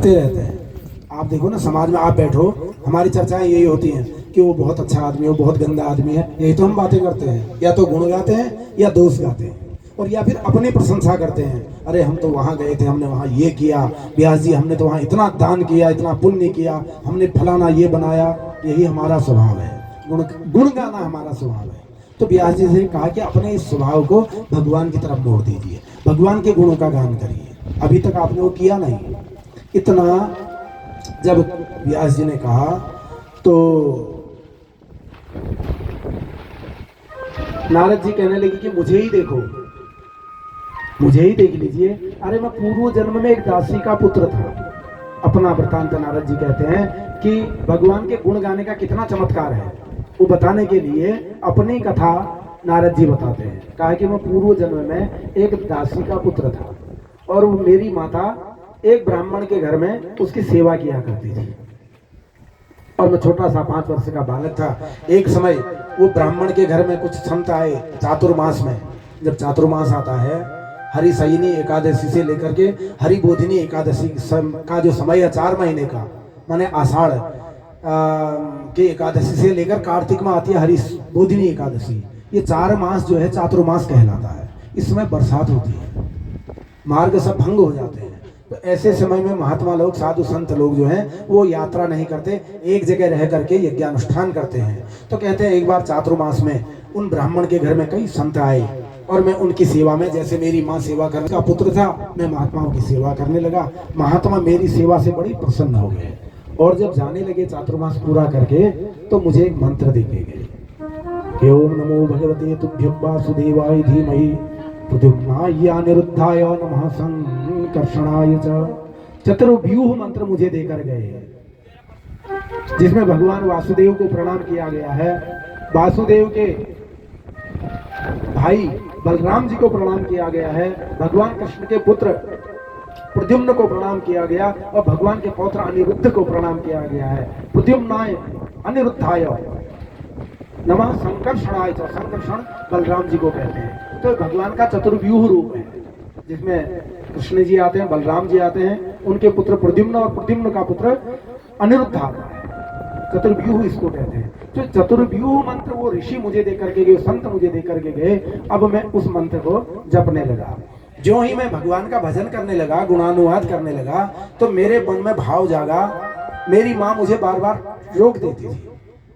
रहते हैं। आप देखो ना, समाज में आप बैठो, हमारी चर्चाएं यही होती हैं कि वो बहुत अच्छा आदमी है, वो बहुत गंदा आदमी है, यही तो हम बातें करते हैं। या तो गुण गाते हैं या दोष गाते हैं, और या फिर अपनी प्रशंसा करते हैं। अरे हम तो वहाँ गए थे, हमने वहाँ ये किया, व्यास जी हमने तो वहाँ इतना दान किया, इतना पुण्य किया, हमने फलाना ये बनाया। यही हमारा स्वभाव है, गुण गाना हमारा स्वभाव है। तो व्यास जी से कहा कि अपने इस स्वभाव को भगवान की तरफ मोड़ दीजिए, भगवान के गुणों का गान करिए। अभी तक आपने वो किया नहीं। इतना जब व्यास जी ने कहा तो नारद जी कहने लगे कि मुझे ही देखो, मुझे ही देख लीजिए। अरे मैं पूर्व जन्म में एक दासी का पुत्र था। अपना वृतांत नारद जी कहते हैं कि भगवान के गुण गाने का कितना चमत्कार है, वो बताने के लिए अपनी कथा नारद जी बताते हैं। कहा कि मैं पूर्व जन्म में एक दासी का पुत्र था, और वो मेरी माता एक ब्राह्मण के घर में उसकी सेवा किया करती थी, और मैं छोटा सा 5 वर्ष का बालक था। एक समय वो ब्राह्मण के घर में कुछ संत आए चातुर्मास में। जब चातुर्मास आता है, हरि सयनी एकादशी से लेकर के हरि बोधिनी एकादशी का जो समय है 4 महीने का, माने आषाढ़ के एकादशी से लेकर कार्तिक में आती है हरि बोधिनी एकादशी, ये 4 मास जो है चातुर्मास कहलाता है। इस समय बरसात होती है, मार्ग सब भंग हो जाते हैं। तो ऐसे समय में महात्मा लोग, साधु संत लोग जो हैं वो यात्रा नहीं करते, एक जगह रह करके यज्ञानुष्ठान करते हैं। तो कहते हैं एक बार चातुर्मास में उन ब्राह्मण के घर में कई संत आए, और मैं उनकी सेवा में, जैसे मेरी माँ सेवा करने का पुत्र था, मैं महात्माओं की सेवा करने लगा। महात्मा मेरी सेवा से बड़ी प्रसन्न हो गए, और जब जाने लगे चातुर्मास पूरा करके, तो मुझे एक मंत्र दे के गए, ओम नमो भगवते तुभ्यं वासुदेवाय धीमहि प्रद्युम्नाय अनिरुद्धाय नमः संकर्षणाय च। चतुर्व्यूह मंत्र मुझे देकर गए, जिसमें भगवान वासुदेव को प्रणाम किया गया है, वासुदेव के भाई बलराम जी को प्रणाम किया गया है, भगवान कृष्ण के पुत्र प्रद्युम्न को प्रणाम किया गया, और भगवान के पौत्र अनिरुद्ध को प्रणाम किया गया है। प्रद्युम्नाय अनिरुद्धाय नमः संकर्षणाय च। संकर्षण बलराम जी को कहते हैं। तो भगवान का चतुर्व्यूह रूप है, जिसमें कृष्ण जी आते हैं, बलराम जी आते हैं, उनके पुत्र प्रद्युम्न और प्रद्युम्न का पुत्र अनिरुद्ध आता है। चतुर्व्यूह इसको कहते हैं। तो चतुर्व्यूह मंत्र वो ऋषि मुझे दे करके गए, संत मुझे दे करके गए। अब मैं उस मंत्र को जपने लगा। जो ही मैं भगवान का भजन करने लगा, गुणानुवाद करने लगा, तो मेरे मन में भाव जागा। मेरी माँ मुझे बार बार रोक देती थी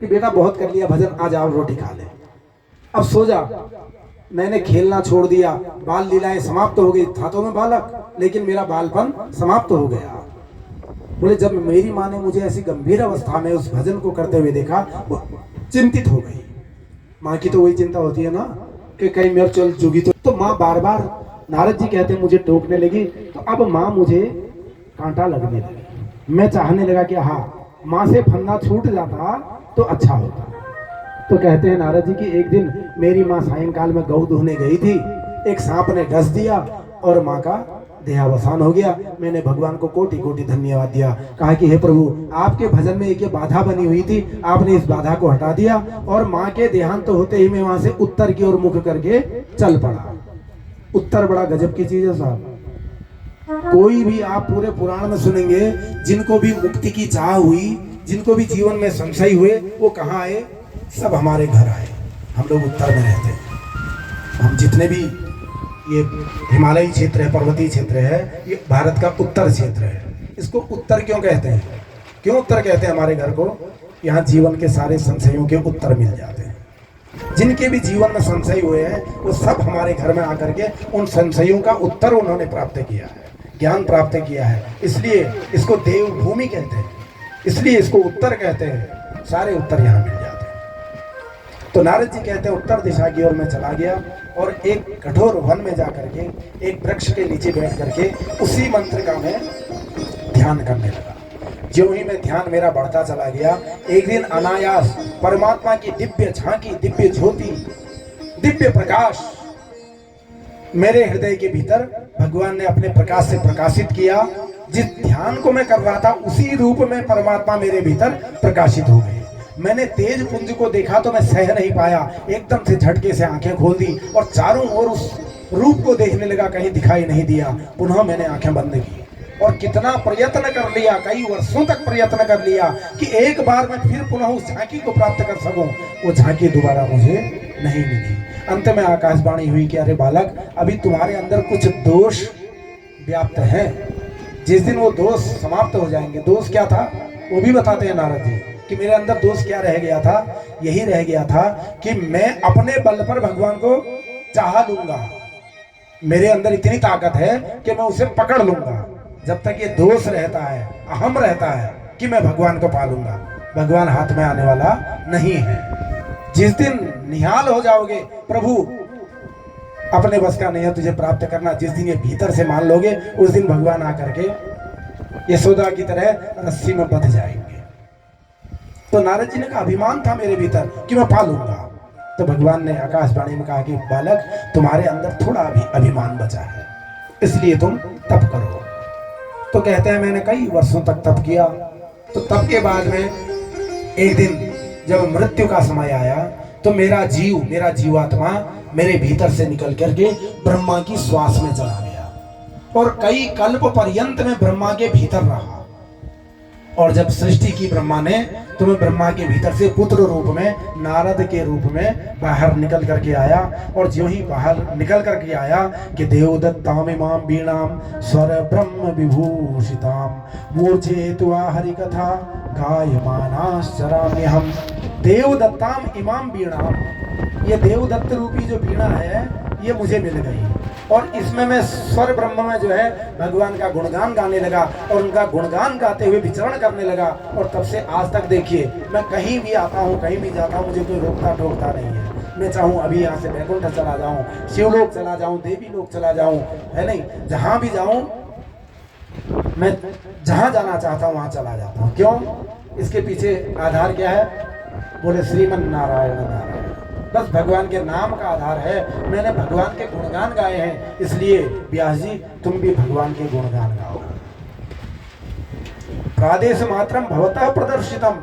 कि बेटा बहुत कर लिया भजन, आ जाओ रोटी खा ले, अब सो जा। मैंने खेलना छोड़ दिया, बाल लीलाएं समाप्त हो गई। था तो मैं बालक, लेकिन मेरा बालपन समाप्त हो गया। बोले जब मेरी माँ ने मुझे ऐसी गंभीर अवस्था में उस भजन को करते हुए देखा, वो चिंतित हो गई। माँ की तो वही चिंता होती है ना कि कहीं मेरे चल जुगी तो माँ बार बार, नारद जी कहते हैं, मुझे टोकने लगी। तो अब माँ मुझे कांटा लगने लगी। मैं चाहने लगा कि हाँ, माँ से फंदा छूट जाता तो अच्छा होता। तो कहते हैं नारद जी की एक दिन मेरी माँ सायंकाल में गौ दुहने गई थी, एक सांप ने डस दिया और माँ का देहावसान हो गया। मैंने भगवान को कोटि कोटि धन्यवाद दिया, कहा कि हे प्रभु, आपके भजन में एक ये बाधा बनी हुई थी, आपने इस बाधा को हटा दिया, और माँ के देहांत होते ही मैं वहां से उत्तर की ओर मुख करके चल पड़ा। उत्तर बड़ा गजब की चीज है साहब। कोई भी आप पूरे पुराण में सुनेंगे, जिनको भी मुक्ति की चाह हुई, जिनको भी जीवन में संशय हुए, वो कहाँ आए? सब हमारे घर आए। हम लोग उत्तर में रहते हैं। हम जितने भी ये हिमालयी क्षेत्र है, पर्वतीय क्षेत्र है, ये भारत का उत्तर क्षेत्र है। इसको उत्तर क्यों कहते हैं? क्यों उत्तर कहते हैं हमारे घर को? यहाँ जीवन के सारे संशयों के उत्तर मिल जाते हैं। जिनके भी जीवन में संशय हुए हैं, वो सब हमारे घर में आकर के उन संशयों का उत्तर उन्होंने प्राप्त किया है, ज्ञान प्राप्त किया है। इसलिए इसको देवभूमि कहते हैं, इसलिए इसको उत्तर कहते हैं। सारे उत्तर यहाँ मिल जाते हैं। तो नारद जी कहते हैं उत्तर दिशा की ओर मैं चला गया, और एक कठोर वन में जाकर के एक वृक्ष के नीचे बैठ करके उसी मंत्र का मैं ध्यान करने लगा। जो ही मैं ध्यान मेरा बढ़ता चला गया, एक दिन अनायास परमात्मा की दिव्य झांकी, दिव्य ज्योति, दिव्य प्रकाश मेरे हृदय के भीतर भगवान ने अपने प्रकाश से प्रकाशित किया। जिस ध्यान को मैं कर रहा था, उसी रूप में परमात्मा मेरे भीतर प्रकाशित हो गए। मैंने तेज पुंज को देखा तो मैं सह नहीं पाया, एकदम से झटके से आंखें खोल दी और चारों ओर उस रूप को देखने लगा, कहीं दिखाई नहीं दिया। पुनः मैंने आंखें बंद की। और कितना प्रयत्न कर लिया, कई वर्षों तक प्रयत्न कर लिया कि एक बार मैं फिर पुनः उस झांकी को प्राप्त कर सकूं। वो झांकी दोबारा मुझे नहीं मिली। अंत में आकाशवाणी हुई कि अरे बालक, अभी तुम्हारे अंदर कुछ दोष व्याप्त है। जिस दिन वो दोष समाप्त हो जाएंगे, दोष क्या था वो भी बताते हैं नारद जी कि मेरे अंदर दोष क्या रह गया था। यही रह गया था कि मैं अपने बल पर भगवान को चाह लूंगा। मेरे अंदर इतनी ताकत है कि मैं उसे पकड़ लूंगा। जब तक ये दोष रहता है, अहम रहता है कि मैं भगवान को पालूंगा, भगवान हाथ में आने वाला नहीं है। जिस दिन निहाल हो जाओगे, प्रभु अपने बस का नहीं है तुझे प्राप्त करना, जिस दिन ये भीतर से मान लोगे, उस दिन भगवान आकर के यशोदा की तरह रस्सी में बंध जाएंगे। तो नारद जी ने कहा अभिमान था मेरे भीतर कि मैं पालूंगा। तो भगवान ने आकाशवाणी में कहा कि बालक, तुम्हारे अंदर थोड़ा भी अभिमान बचा है, इसलिए तुम तप करो। तो कहते हैं मैंने कई वर्षों तक तप किया। तो तप के बाद में एक दिन जब मृत्यु का समय आया, तो मेरा जीवात्मा मेरे भीतर से निकल करके ब्रह्मा की श्वास में चला गया और कई कल्प पर्यंत में ब्रह्मा के भीतर रहा। और जब सृष्टि की ब्रह्मा ने, तो मैं ब्रह्मा के भीतर से पुत्र रूप में, नारद के रूप में बाहर निकल करके आया। और ज्यों ही बाहर निकल करके आया कि देवदत्ताम इमाम वीणाम स्वर ब्रह्म विभूषिताम मूर्छेत्वा हरि कथा गायमानाश्चराम्यहम्। देवदत्ताम इमाम वीणाम, ये देवदत्त रूपी जो वीणा है ये मुझे मिल गई और इसमें मैं स्वर ब्रह्म में जो है भगवान का गुणगान गाने लगा और उनका गुणगान गाते हुए विचरण करने लगा। और तब से आज तक देखिए, मैं कहीं भी आता हूँ, कहीं भी जाता हूँ, मुझे कोई रोकता टोकता नहीं है। मैं चाहूँ अभी यहाँ से वैकुंठ चला जाऊँ, शिवलोक चला जाऊँ, देवी लोक चला जाऊँ, है नहीं, जहाँ भी जाऊँ मैं जहाँ जाना चाहता हूँ वहाँ चला जाता हूँ। क्यों? इसके पीछे आधार क्या है? बोले श्रीमन नारायण नारायण। बस भगवान के नाम का आधार है। मैंने भगवान के गुणगान गाए हैं, इसलिए व्यास जी तुम भी भगवान के गुणगान गाओ। प्रादेश मात्रम भवतः प्रदर्शितम,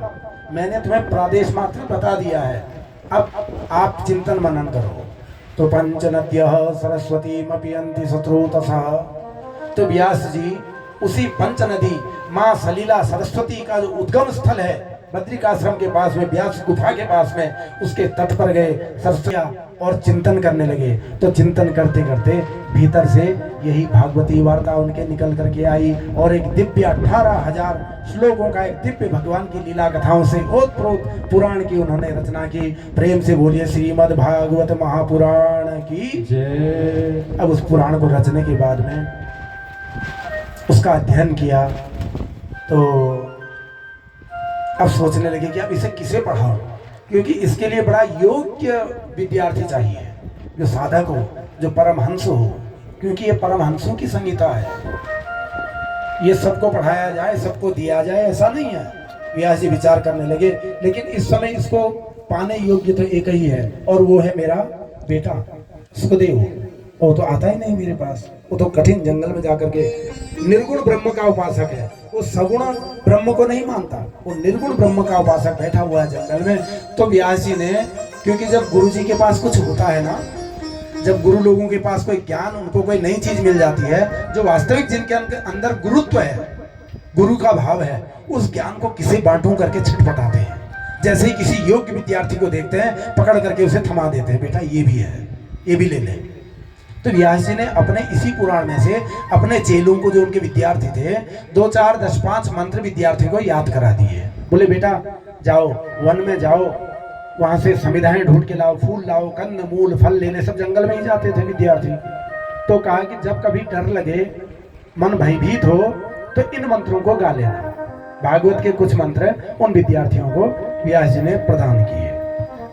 मैंने तुम्हें प्रादेश मात्र बता दिया है, अब आप चिंतन मनन करो। तो पंच नद्यः सरस्वतीमपि यन्ति शत्रुतसः। तो व्यास जी उसी पंच नदी माँ सलीला सरस्वती का जो उद्गम स्थल है बद्रिकाश्रम के पास में, व्यास गुफा के पास में, उसके तट पर गए सरस्वती और चिंतन करने लगे। तो चिंतन करते करते भीतर से यही भागवती वार्ता उनके निकल करके आई और एक दिव्य 18,000 श्लोकों का एक दिव्य भगवान की लीला कथाओं से ओतप्रोत पुराण की उन्होंने रचना की। प्रेम से बोलिए श्रीमद् भागवत महापुराण की जय। अब उस पुराण को रचने के बाद में उसका अध्ययन किया तो अब सोचने लगे कि अब इसे किसे पढ़ाऊं, क्योंकि इसके लिए बड़ा योग्य विद्यार्थी चाहिए, जो साधक हो, जो परमहंस हो, क्योंकि ये परमहंसों की संगीता है। ये सबको पढ़ाया जाए, सबको दिया जाए, ऐसा नहीं है। व्यास जी विचार करने लगे, लेकिन इस समय इसको पाने योग्य तो एक ही है और वो है मेरा बेटा सुखदेव। वो तो आता ही नहीं मेरे पास, वो तो कठिन जंगल में जाकर के निर्गुण ब्रह्म का उपासक है। वो सगुण ब्रह्म को नहीं मानता, वो निर्गुण ब्रह्म का उपासक बैठा हुआ है जंगल में। तो व्यास जी ने, क्योंकि जब गुरु जी के पास कुछ होता है ना, जब गुरु लोगों के पास कोई ज्ञान, उनको कोई नई चीज मिल जाती है, जो वास्तविक जिनके अंदर गुरुत्व है, गुरु का भाव है, उस ज्ञान को किसी बांटू करके छटपटाते हैं। जैसे ही किसी योग्य विद्यार्थी को देखते हैं, पकड़ करके उसे थमा देते हैं, बेटा ये भी है, ये भी ले ले। तो व्यास जी ने अपने इसी पुराण में से अपने चेलों को, जो उनके विद्यार्थी थे, 2, 4, 10, 5 मंत्र विद्यार्थियों को याद करा दिए। बोले बेटा जाओ, वन में जाओ, वहां से समिधाएं ढूंढ के लाओ, फूल लाओ, कंद मूल फल लेने, सब जंगल में ही जाते थे विद्यार्थी। तो कहा कि जब कभी डर लगे, मन भयभीत हो, तो इन मंत्रों को गा लेना। भागवत के कुछ मंत्र उन विद्यार्थियों को व्यास जी ने प्रदान किए।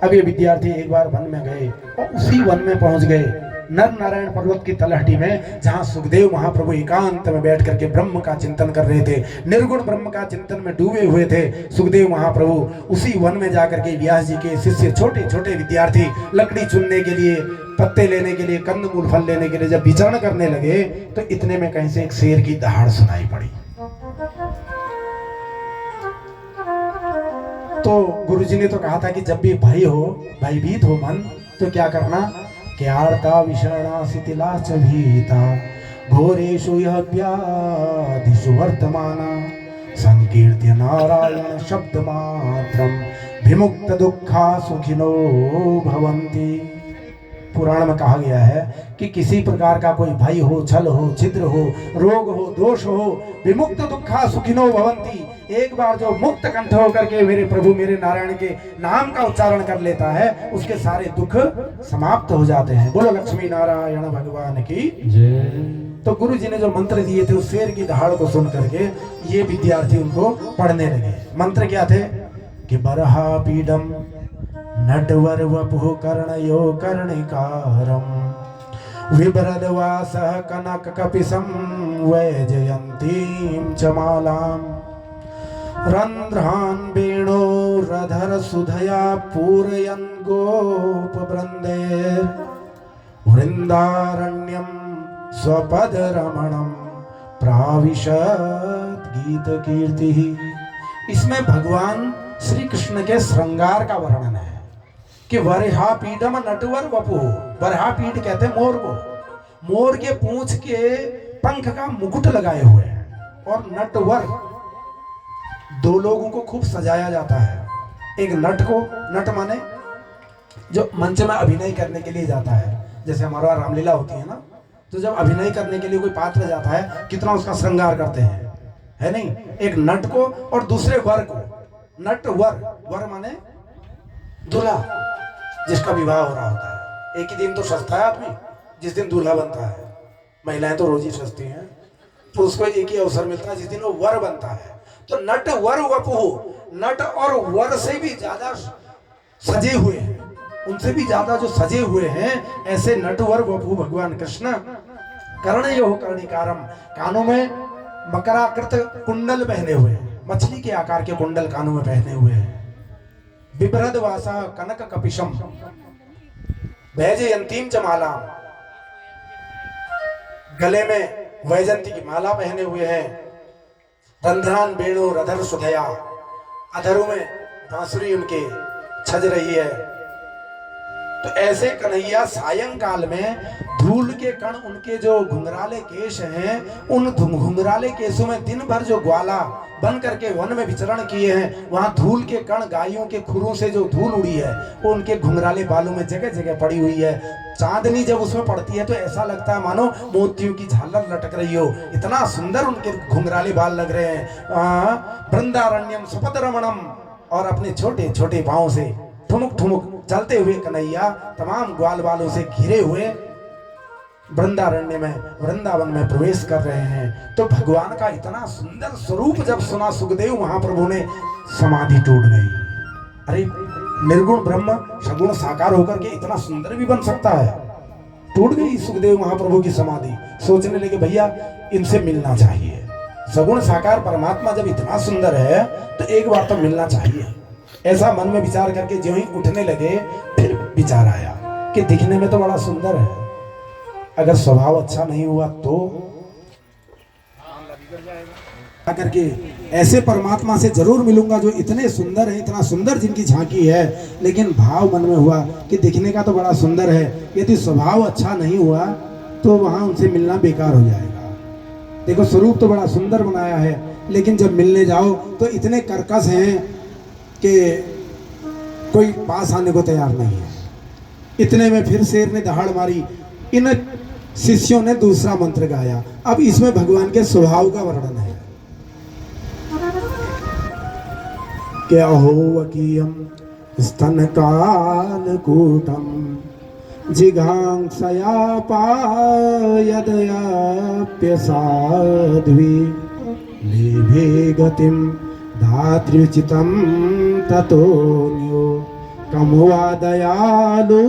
अब ये विद्यार्थी एक बार वन में गए और उसी वन में पहुंच गए, नर नारायण पर्वत की तलहटी में, जहां सुखदेव महाप्रभु एकांत में बैठ करके ब्रह्म का चिंतन कर रहे थे, निर्गुण ब्रह्म का चिंतन में डूबे हुए थे सुखदेव महाप्रभु। उसी वन में जाकर के व्यास जी के शिष्य, छोटे छोटे विद्यार्थी, लकड़ी चुनने के लिए, पत्ते लेने के लिए, कंद मूल फल लेने के लिए जब विचरण करने लगे, तो इतने में कहीं से एक शेर की दहाड़ सुनाई पड़ी। तो गुरुजी ने तो कहा था कि जब भी भय हो, भयभीत हो मन, तो क्या करना, क्यार्ता विषणा शिथिला च भीता घोरेषु यः व्याधिषु वर्तमाना संकीर्त्य नारायण शब्द मात्रम विमुक्त दुखा सुखिनो भवन्ति। पुराण में कहा गया है कि किसी प्रकार का कोई भय हो, छल हो, छिद्र हो, रोग हो, दोष हो, विमुक्त दुखा सुखिनो भवन्ति। एक बार जो मुक्त कंठ होकर के मेरे प्रभु मेरे नारायण के नाम का उच्चारण कर लेता है, उसके सारे दुख समाप्त हो जाते हैं। बोलो लक्ष्मी नारायण भगवान की जय। तो गुरु जी ने जो मंत्र दिए थे उस शेर की दहाड़ को सुन करके ये विद्यार्थी उनको पढ़ने लगे। मंत्र क्या थे कि बरहा पीडम नटवर वपुः कर्णयो कर्णिकारम विभ्रदवासः कनक कपिसं वैजयन्तीं च मालाम् रंध्रान् वेणोरधर सुधया पूरयन् गोपवृन्दैर् वृन्दारण्यं स्वपदरमणं प्राविशत् गीतकीर्तिः। इसमें भगवान श्री कृष्ण के श्रृंगार का वर्णन है कि वरहा पीडम नटवर वपु। वरहा पीड कहते हैं मोर को। मोर के पूंछ के पंख का मुकुट लगाए हुए हैं। और नटवर, दो लोगों को खूब सजाया जाता है। एक नट को, नट माने जो मंच में अभिनय करने के लिए जाता है, जैसे हमारा रामलीला होती है ना, तो जब अभिनय करने के लिए कोई पात्र जाता है कितना उसका श्रृंगार करते हैं, है नहीं। एक नट को और दूसरे वर को, नट वर, वर माने दूल्हा जिसका विवाह हो रहा होता है। एक ही दिन तो सजता है आदमी जिस दिन दूल्हा बनता है। महिलाएं तो रोज ही सजती हैं, पुरुष को एक ही अवसर मिलता है जिस दिन वो वर बनता है। तो नट वर वपुः, नट और वर से भी ज्यादा सजे हुए हैं, उनसे भी ज्यादा जो सजे हुए हैं, ऐसे नट वर वपुः भगवान कृष्ण। कर्णयोः कर्णिकारम, कानों में मकराकृत कुंडल पहने हुए हैं, मछली के आकार के कुंडल कानों में पहने हुए हैं। बिभ्रदवासा कनक कपिशम वैजयंतीम च माला, गले में वैजंती की माला पहने हुए हैं। रंध्रान वेणु रधर सुधया, अधरों में बांसुरी उनके छज रही है। तो ऐसे कन्हैया सायंकाल में धूल के कण, उनके जो घुंघराले केश हैं, उन घुंघराले केशों में दिन भर जो ग्वाला बन करके वन में विचरण किए हैं, वहां धूल के कण, गायों के खुरों से जो धूल उड़ी है वो उनके घुंघराले बालों में जगह जगह पड़ी हुई है। चांदनी जब उसमें पड़ती है तो ऐसा लगता है मानो मोतियों की झालर लटक रही हो, इतना सुंदर उनके घुंघराले बाल लग रहे हैं। वृंदारण्यम सुपद रमणम, और अपने छोटे छोटे पांव से ठुमुक ठुमुक चलते हुए कन्हैया तमाम ग्वाल बालों से घिरे हुए वृंदारण्य में, वृंदावन में प्रवेश कर रहे हैं। तो भगवान का इतना सुंदर स्वरूप जब सुना सुखदेव महाप्रभु ने, समाधि टूट गई। अरे निर्गुण ब्रह्म सगुण साकार होकर के इतना सुंदर भी बन सकता है? टूट गई सुखदेव महाप्रभु की समाधि। सोचने लगे भैया इनसे मिलना चाहिए। सगुण साकार परमात्मा जब इतना सुंदर है तो एक बार तो मिलना चाहिए। ऐसा मन में विचार करके जो ही उठने लगे, फिर विचार आया कि दिखने में तो बड़ा सुंदर है, अगर स्वभाव अच्छा नहीं हुआ तो करके ऐसे परमात्मा से जरूर मिलूंगा जो इतने सुंदर है, इतना सुंदर जिनकी झांकी है। लेकिन भाव मन में हुआ कि दिखने का तो बड़ा सुंदर है, यदि स्वभाव अच्छा नहीं हुआ तो वहां उनसे मिलना बेकार हो जाएगा। देखो स्वरूप तो बड़ा सुंदर बनाया है, लेकिन जब मिलने जाओ तो इतने कर्कश हैं कि कोई पास आने को तैयार नहीं है। इतने में फिर शेर ने दहाड़ मारी। इन शिष्यों ने दूसरा मंत्र गाया। अब इसमें भगवान के स्वभाव का वर्णन है। क्या हो वकीयम स्तन कालकूटम जिघांसया पायदयाप्यसाध्वी लेभे गतिम धात्र्युचितम ततोन्यो कमुवा दयालु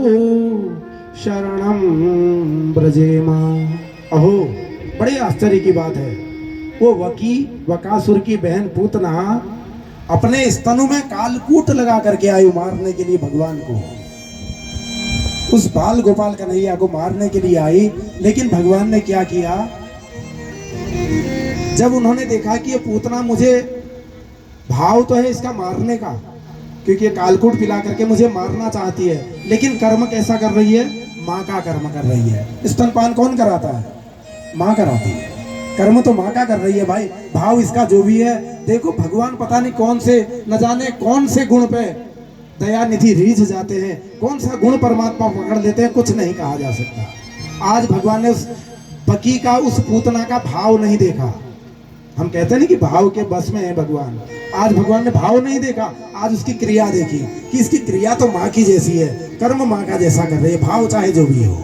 शरणम ब्रजेमा। अहो बड़े आश्चर्य की बात है, वो वकासुर की बहन पूतना अपने स्तनों में कालकूट लगा करके आई मारने के लिए भगवान को। उस बाल गोपाल कन्हैया को मारने के लिए आई। लेकिन भगवान ने क्या किया, जब उन्होंने देखा कि ये पूतना, मुझे भाव तो है इसका मारने का, क्योंकि ये कालकूट पिला करके मुझे मारना चाहती है, लेकिन कर्म कैसा कर रही है, माँ का कर्म कर रही है। स्तनपान कौन कराता है? माँ कराती है, कर्म तो माँ का कर रही है भाई। भाव इसका जो भी है, देखो भगवान पता नहीं कौन से, न जाने कौन से गुण पे दया निधि रीझ जाते हैं, कौन सा गुण परमात्मा पकड़ लेते हैं, कुछ नहीं कहा जा सकता। आज भगवान ने उस बकी का, उस पूतना का भाव नहीं देखा। हम कहते हैं ना कि भाव के बस में है भगवान। आज भगवान ने भाव नहीं देखा, आज उसकी क्रिया देखी कि इसकी क्रिया तो माँ की जैसी है, कर्म माँ का जैसा कर रही है, भाव चाहे जो भी हो।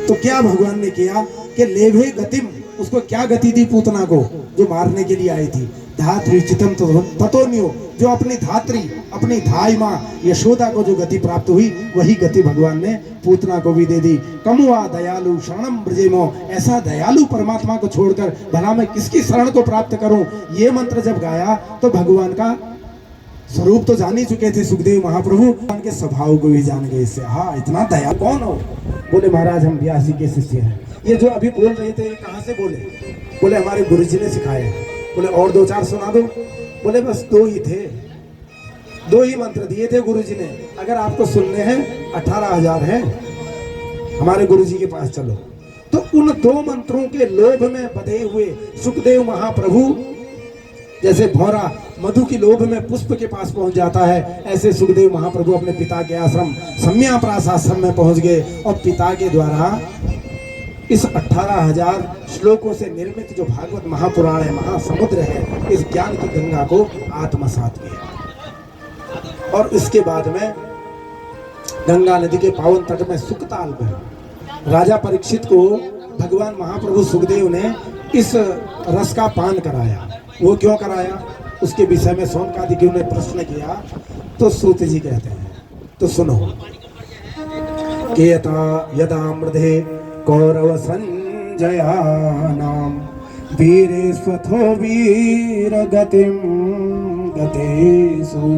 तो क्या भगवान ने किया कि लेभे गतिम, उसको क्या गति दी पूतना को जो मारने के लिए आई थी। धात्री चितम ततोन्यो, जो अपनी धात्री, अपनी धाई माँ यशोदा को जो गति प्राप्त हुई, वही गति भगवान ने पूतना को भी दे दी। कमुआ दयालु शरणम ब्रजेमो, ऐसा दयालु परमात्मा को छोड़कर भला मैं किसकी शरण को प्राप्त करूं। ये मंत्र जब गाया तो भगवान का स्वरूप तो जान ही चुके थे सुखदेव महाप्रभु, भगवान के स्वभाव को भी जान गए इससे। हाँ, इतना दया कौन हो? बोले महाराज हम व्यास जी के शिष्य हैं। ये जो अभी बोल रहे थे कहाँ से बोले? बोले हमारे गुरु जी ने सिखाया। बोले और दो चार सुना दो। बोले बस दो ही थे, दो ही मंत्र दिए थे गुरु जी ने, अगर आपको सुनने हैं 18,000 है, हमारे गुरु जी के पास चलो। तो उन दो मंत्रों के लोभ में बधे हुए सुखदेव महाप्रभु, जैसे भौरा मधु की लोभ में पुष्प के पास पहुंच जाता है, ऐसे सुखदेव महाप्रभु अपने पिता के आश्रम सम्याप्रास आश्रम में पहुंच गए और पिता के द्वारा इस 18,000 श्लोकों से निर्मित जो भागवत महापुराण है, महासमुद्र है, इस ज्ञान की गंगा को आत्मसात किया। और इसके बाद में गंगा नदी के पावन तट में सुकताल में राजा परीक्षित को भगवान महाप्रभु सुखदेव ने इस रस का पान कराया। वो क्यों कराया, उसके विषय में शौनकादिक ने प्रश्न किया। तो सूत जी कहते हैं, तो सुनो। केयता यदा मृधे कौरव संजयानाम वीरे स्वथो वीर गतिम गतेषु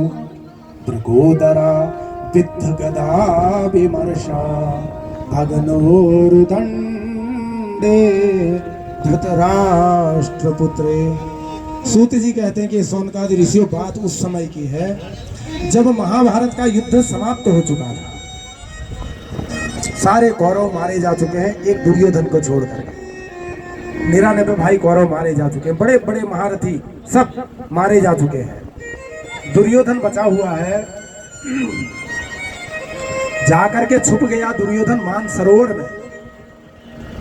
भृगोदरा विद्ध गदा विमर्शा भगनोरुदंडे धृतराष्ट्रपुत्रे। सूत जी कहते हैं कि शौनकादि ऋषियों, बात उस समय की है जब महाभारत का युद्ध समाप्त हो चुका था। सारे कौरव मारे जा चुके हैं, एक दुर्योधन को छोड़कर 99 भाई कौरव मारे जा चुके हैं, बड़े बड़े महारथी सब मारे जा चुके हैं। दुर्योधन बचा हुआ है, जाकर के छुप गया दुर्योधन मानसरोवर में।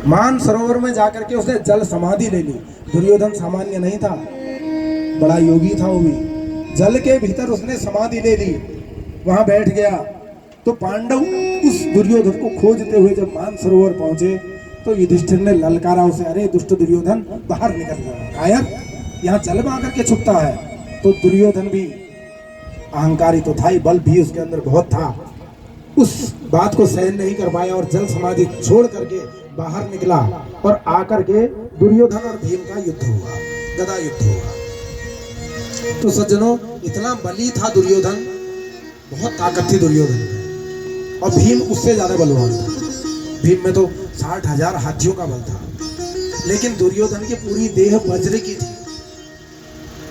मानसरोवर में जाकर के उसने जल समाधि ले ली। दुर्योधन सामान्य नहीं था, बड़ा योगी था वो भी। जल के भीतर उसने समाधि ले ली, वहां बैठ गया। तो पांडव उस दुर्योधन को खोजते हुए जब मानसरोवर पहुंचे तो युधिष्ठिर ने ललकारा उसे, अरे दुष्ट दुर्योधन बाहर निकल गया, कायर यहाँ जल में आकर के छुपता है। तो दुर्योधन भी अहंकारी तो था ही, बल भी उसके अंदर बहुत था, उस बात को सहन नहीं कर पाया और जल समाधि छोड़ करके बाहर निकला और आकर के दुर्योधन और भीम का युद्ध हुआ, गदा युद्ध हुआ। तो सज्जनों, इतना बली था दुर्योधन, बहुत ताकत थी दुर्योधन में, और भीम उससे ज्यादा बलवान था। भीम में तो 60,000 हाथियों का बल था, लेकिन दुर्योधन की पूरी देह वज्र की थी।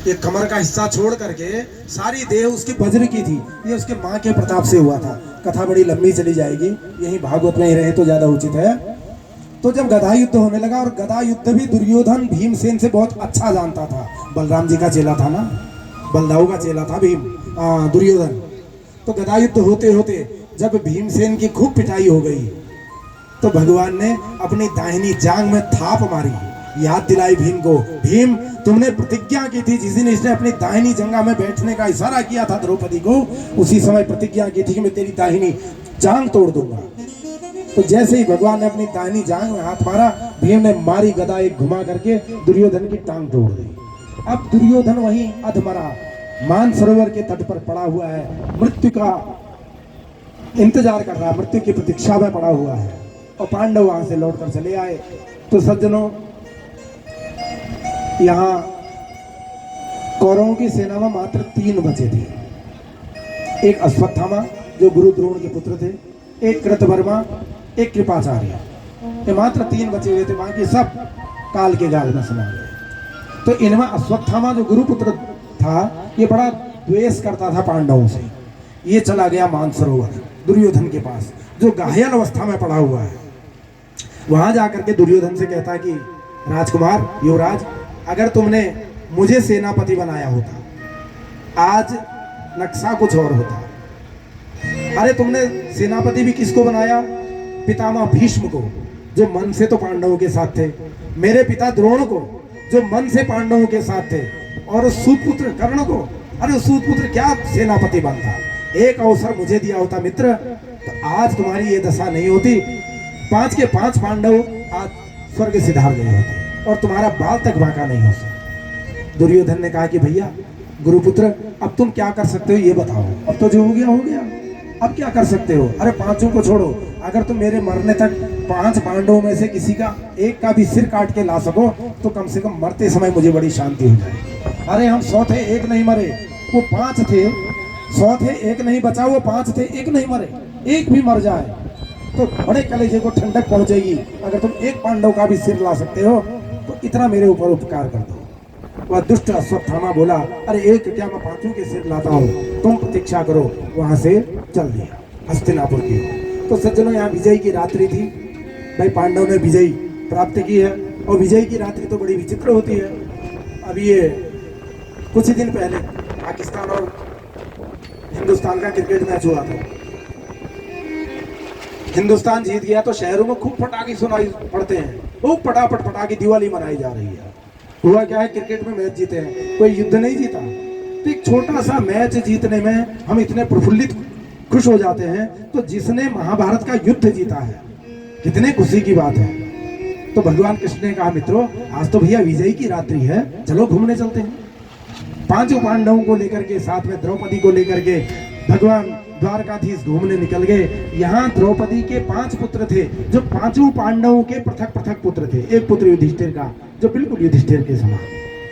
ये कमर का हिस्सा छोड़ करके सारी देह उसकी वज्र की थी। ये उसके माँ के प्रताप से हुआ था। कथा बड़ी लंबी चली जाएगी, यही भागवत में ही रहे तो ज्यादा उचित है। तो जब गदा युद्ध होने लगा, और गदा युद्ध भी दुर्योधन भीमसेन से बहुत अच्छा जानता था। बलराम जी का चेला था ना, बलदाऊ का चेला था भीम दुर्योधन। तो गदा युद्ध होते होते जब भीमसेन की खूब पिटाई हो गई तो भगवान ने अपनी दाहिनी जांग में थाप मारी, याद दिलाई भीम को, भीम तुमने प्रतिज्ञा की थी, जिस दिन इसने अपनी दाहिनी जंगा में बैठने का इशारा किया था द्रौपदी को, उसी समय प्रतिज्ञा की थी कि मैं तेरी दाहिनी जांग तोड़ दूंगा। तो जैसे ही भगवान ने अपनी दाहिनी जांग में हाथ मारा, भीम ने मारी गदा एक घुमा करके दुर्योधन की टांग तोड़ दी। अब दुर्योधन वहीं अधमरा मानसरोवर के तट पर पड़ा हुआ है, मृत्यु का इंतजार कर रहा है, मृत्यु की प्रतीक्षा में पड़ा हुआ है। और पांडव वहां से लौटकर चले आए। तो सज्जनों, यहाँ कौरवों की सेना में मात्र 3 बचे थे। एक अश्वत्थामा जो गुरु द्रोण के पुत्र थे, एक कृतवर्मा, एक कृपाचार्य, ये मात्र 3 बचे हुए थे, बाकी सब काल के गाल में समा गए। तो इनमें अश्वत्थामा जो गुरुपुत्र था, ये बड़ा द्वेष करता था पांडवों से। ये चला गया मानसरोवर दुर्योधन के पास, जो घायल अवस्था में पड़ा हुआ है। वहां जाकर के दुर्योधन से कहता कि राजकुमार युवराज, अगर तुमने मुझे सेनापति बनाया होता आज नक्शा कुछ और होता। अरे तुमने सेनापति भी किसको बनाया? पितामह भीष्म को, जो मन से तो पांडवों के साथ थे, मेरे पिता द्रोण को, जो मन से पांडवों के साथ थे, और सूतपुत्र कर्ण को। अरे सूतपुत्र क्या सेनापति बनता? एक अवसर मुझे दिया होता मित्र, तो आज तुम्हारी ये दशा नहीं होती। 5 के 5 पांडव आज स्वर्ग सिधार गए होते और तुम्हारा बाल तक बांका नहीं हो सकता। दुर्योधन ने कहा कि भैया गुरुपुत्र, अब तुम क्या कर सकते हो ये बताओ। अब तो जो हो गया, अब क्या कर सकते हो? अरे 5 को छोड़ो, अगर तुम मेरे मरने तक 5 पांडवों में से किसी का एक का भी सिर काट के ला सको तो कम से कम मरते समय मुझे बड़ी शांति हो जाए। अरे हम 100 थे, एक नहीं मरे, वो 5 थे। 100 थे, एक नहीं बचा, वो 5 थे, एक नहीं मरे। एक भी मर जाए तो बड़े कलेजे को ठंडक पहुंचेगी। अगर तुम एक पांडव का भी सिर ला सकते हो तो इतना मेरे ऊपर उपकार कर दो। वह दुष्ट अश्वत्थामा बोला, अरे एक क्या, मैं 5 के सिर लाता हूँ, तुम प्रतीक्षा करो। वहां से चल दिया हस्तिनापुर की ओर। तो सज्जनों, यहाँ विजय की रात्रि थी। भाई पांडव ने विजय प्राप्त की है, और विजय की रात्रि तो बड़ी विचित्र होती है। अब ये कुछ ही दिन पहले पाकिस्तान और हिंदुस्तान का क्रिकेट मैच हुआ था। हिंदुस्तान जीत गया तो शहरों में खूब पटाखे सुनाई पड़ते हैं, खूब पटापट पटाखे दिवाली मनाई जा रही है। हुआ क्या है, क्रिकेट में मैच जीते हैं, कोई युद्ध नहीं जीता। तो एक छोटा सा मैच जीतने में हम इतने प्रफुल्लित खुश हो जाते हैं, तो जिसने महाभारत का युद्ध जीता है, कितने खुशी की बात है। तो भगवान कृष्ण ने कहा, मित्रों आज तो भैया विजय की रात्रि है, चलो घूमने चलते हैं। 5 पांडवों को लेकर के, साथ में द्रौपदी को लेकर के भगवान द्वारकाधीश घूमने निकल गए। यहाँ द्रौपदी के 5 पुत्र थे, जो 5 पांडवों के पृथक पृथक पुत्र थे। एक पुत्र युधिष्ठिर का, जो बिल्कुल युधिष्ठिर के समान,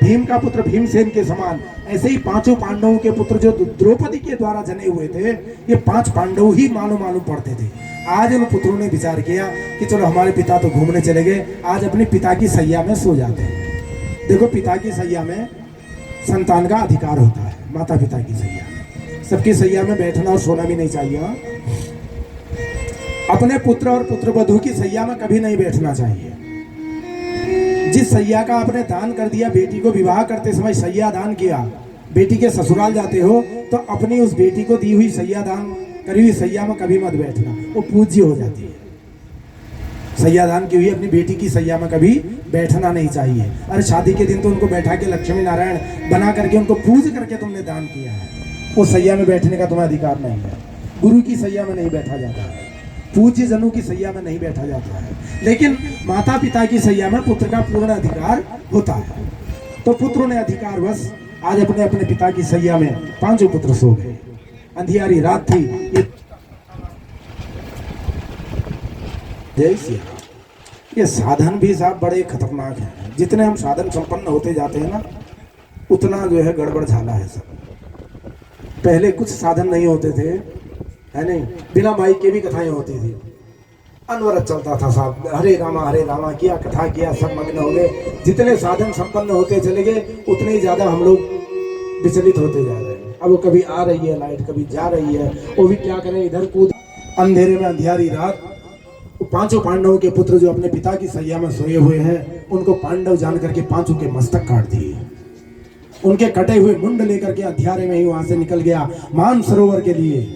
भीम का पुत्र भीमसेन के समान। ऐसे ही 5 पांडवों के पुत्र जो द्रौपदी के द्वारा जने हुए थे, ये 5 पांडव ही मालूम पड़ते थे। आज उन पुत्रों ने विचार किया कि चलो हमारे पिता तो घूमने चले गए, आज अपने पिता की सैया में सो जाते हैं। देखो, पिता की सैया में संतान का अधिकार होता है, माता पिता की सैया में। सबकी सैया में बैठना और सोना भी नहीं चाहिए। अपने पुत्र और पुत्रवधू की सैया में कभी नहीं बैठना चाहिए। जिस सैया का आपने दान कर दिया, बेटी को विवाह करते समय सैया दान किया, बेटी के ससुराल जाते हो तो अपनी उस बेटी को दी हुई सैया दान करी हुई सैया में कभी मत बैठना, वो पूज्य हो जाती है। सैया दान की हुई अपनी बेटी की सैया में कभी बैठना नहीं चाहिए। अरे शादी के दिन तो उनको बैठा के लक्ष्मी नारायण बना करके उनको पूज करके तुमने दान किया है, वो सैया में बैठने का तुम्हें अधिकार नहीं है। गुरु की सैया में नहीं बैठा जाता है, पूज्य जनों की सैया में नहीं बैठा जाता है, लेकिन माता पिता की सैया में पुत्र का पूर्ण अधिकार होता है। तो पुत्रों ने अधिकारवश आज अपने अपने पिता की सैया में 5 पुत्र सो गए। अंधियारी रात थी। ये साधन भी साहब बड़े खतरनाक हैं। जितने हम साधन संपन्न होते जाते हैं ना, उतना जो है गड़बड़ झाला है सब। पहले कुछ साधन नहीं होते थे, है नहीं, बिना माइक के भी कथाएं होती थी, अनवरत चलता था साहब, हरे रामा किया, कथा किया, सब मग्न हो गए। जितने साधन संपन्न होते चले गए, उतने ही ज्यादा हम लोग विचलित होते जा रहे हैं। अब वो कभी आ रही है लाइट, कभी जा रही है, वो भी क्या करें, इधर कूद। अंधेरे में अंधियारी रात, 5 पांडवों के पुत्र जो अपने पिता की सैया में सोए हुए हैं, उनको पांडव जान करके 5 के मस्तक काट दिए। उनके कटे हुए मुंड लेकर के अंधियारे में ही वहां से निकल गया मान सरोवर के लिए,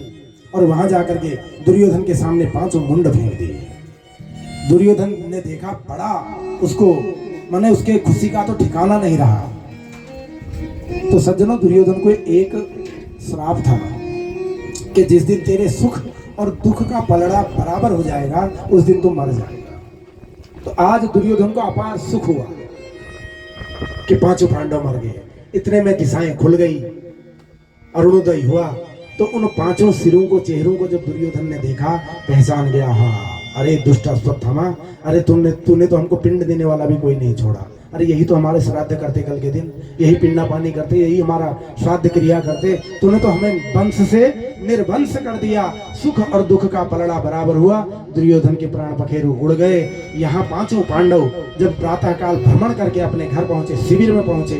और वहां जाकर के दुर्योधन के सामने 5 मुंड फेंक दिए। दुर्योधन ने देखा, बड़ा उसको माने उसके खुशी का तो ठिकाना नहीं रहा। तो सज्जनों, दुर्योधन को एक श्राप था कि जिस दिन तेरे सुख और दुख का पलड़ा बराबर हो जाएगा, उस दिन तो मर जाएगा। तो आज दुर्योधन को अपार सुख हुआ कि 5 पांडव मर गए। इतने में दिशाएं खुल गई, अरुणोदय हुआ। तो उन 5 सिरों को, चेहरों को जब दुर्योधन ने देखा, पहचान गया, हाँ अरे दुष्ट अश्वत्थामा, अरे तूने तो हमको पिंड देने वाला भी कोई नहीं छोड़ा। अरे यही तो हमारे श्राद्ध करते कल के दिन, यही पिंडा पानी करते, यही हमारा श्राद्ध क्रिया करते। तूने तो हमें वंश से निर्वंश कर दिया। सुख और दुख का पलड़ा बराबर हुआ। दुर्योधन के प्राण पखेरु उड़ गए। यहाँ 5 पांडव जब प्रातःकाल भ्रमण करके अपने घर पहुंचे, शिविर में पहुंचे,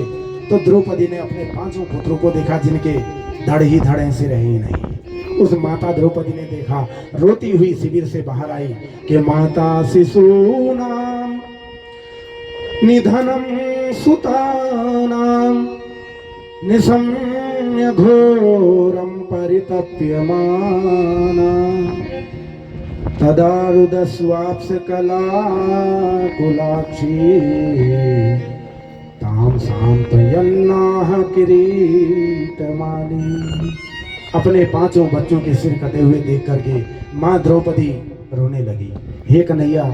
तो द्रौपदी ने अपने 5 पुत्रों को देखा जिनके धड़ ही धड़ ऐसे रहे ही नहीं। उस माता द्रौपदी ने देखा, रोती हुई शिविर से बाहर आई कि माता शिशूनाम निधनम सुतानाम निशम्य घोरम परितप्यमाना तदारुदस्वाप्स कला कुलाक्षी ताम सांत्वयन्नाह किरीटमाली। अपने पांचों बच्चों के सिर कटे हुए देख करके मां द्रौपदी रोने लगी। हे कन्हैया,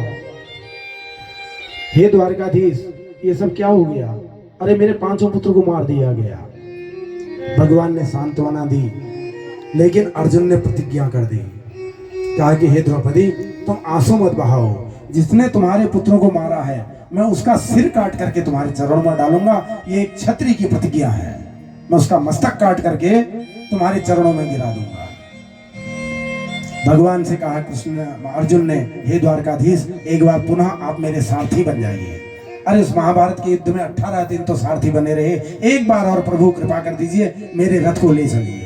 हे द्वारकाधीश, ये सब क्या हो गया? अरे मेरे पांचों पुत्र को मार दिया गया। भगवान ने सांत्वना दी, लेकिन अर्जुन ने प्रतिज्ञा कर दी। कहा कि हे द्रौपदी, तुम आंसू मत बहाओ। जिसने तुम्हारे पुत्रों को मारा है, मैं उसका सिर काट करके तुम्हारे चरणों में डालूंगा। ये एक क्षत्रिय की प्रतिज्ञा है। मैं उसका मस्तक काट करके तुम्हारे चरणों में गिरा दूंगा। भगवान से कहा अर्जुन ने, हे द्वारकाधीश, एक बार पुनः आप मेरे सारथी बन जाइए। अरे उस महाभारत के युद्ध में 18 दिन तो सारथी बने रहे, एक बार और प्रभु कृपा कर दीजिए, मेरे रथ को ले चलिए।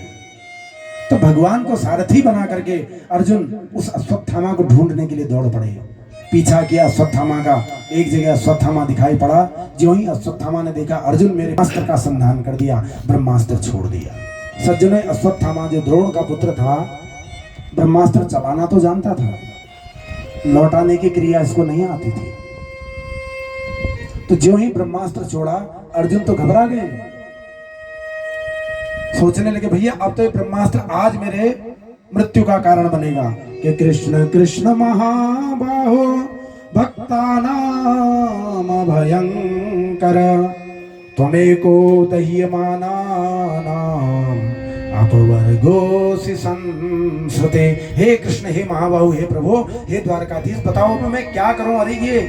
तो भगवान को सारथी बना करके अर्जुन उस अश्वत्थामा को ढूंढने के लिए दौड़ पड़े। पीछा किया अश्वत्थामा का, एक जगह अश्वत्थामा दिखाई पड़ा। जो ही अश्वत्थामा ने देखा अर्जुन मेरे अस्त्र का संधान कर दिया, ब्रह्मास्त्र छोड़ दिया। सज्जनों, अश्वत्थामा जो द्रोण का पुत्र था, ब्रह्मास्त्र चलाना तो जानता था, लौटाने की क्रिया इसको नहीं आती थी। तो जो ही ब्रह्मास्त्र छोड़ा, अर्जुन तो घबरा गए। सोचने लगे, भैया अब तो ये ब्रह्मास्त्र आज मेरे मृत्यु का कारण बनेगा। कि कृष्ण कृष्ण महाबाहो भक्तानाम भयंकर त्वमेको दह्यमानानाम अपवर्गोसि संसृते। हे कृष्ण, हे महाबाहु, हे प्रभु, हे द्वारकाधीश, बताओ मैं क्या करूं? अरे ये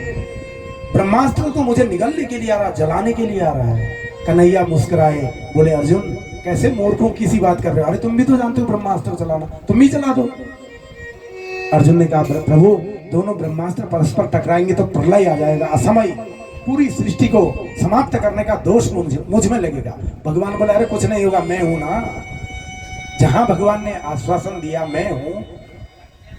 ब्रह्मास्त्र तो मुझे निगलने के लिए आ रहा, जलाने के लिए आ रहा है। कन्हैया मुस्कुराए, बोले अर्जुन, कैसे मूर्खों की सी बात कर रहे हो? अरे तुम भी तो जानते हो ब्रह्मास्त्र चलाना, तुम भी चला दो। अर्जुन ने कहा, प्रभु, दोनों ब्रह्मास्त्र परस्पर टकराएंगे तो प्रलय आ जाएगा, असमय, पूरी सृष्टि को समाप्त करने का दोष मुझ में लगेगा। भगवान बोले, अरे कुछ नहीं होगा, मैं हूं ना। जहां भगवान ने आश्वासन दिया मैं हूं,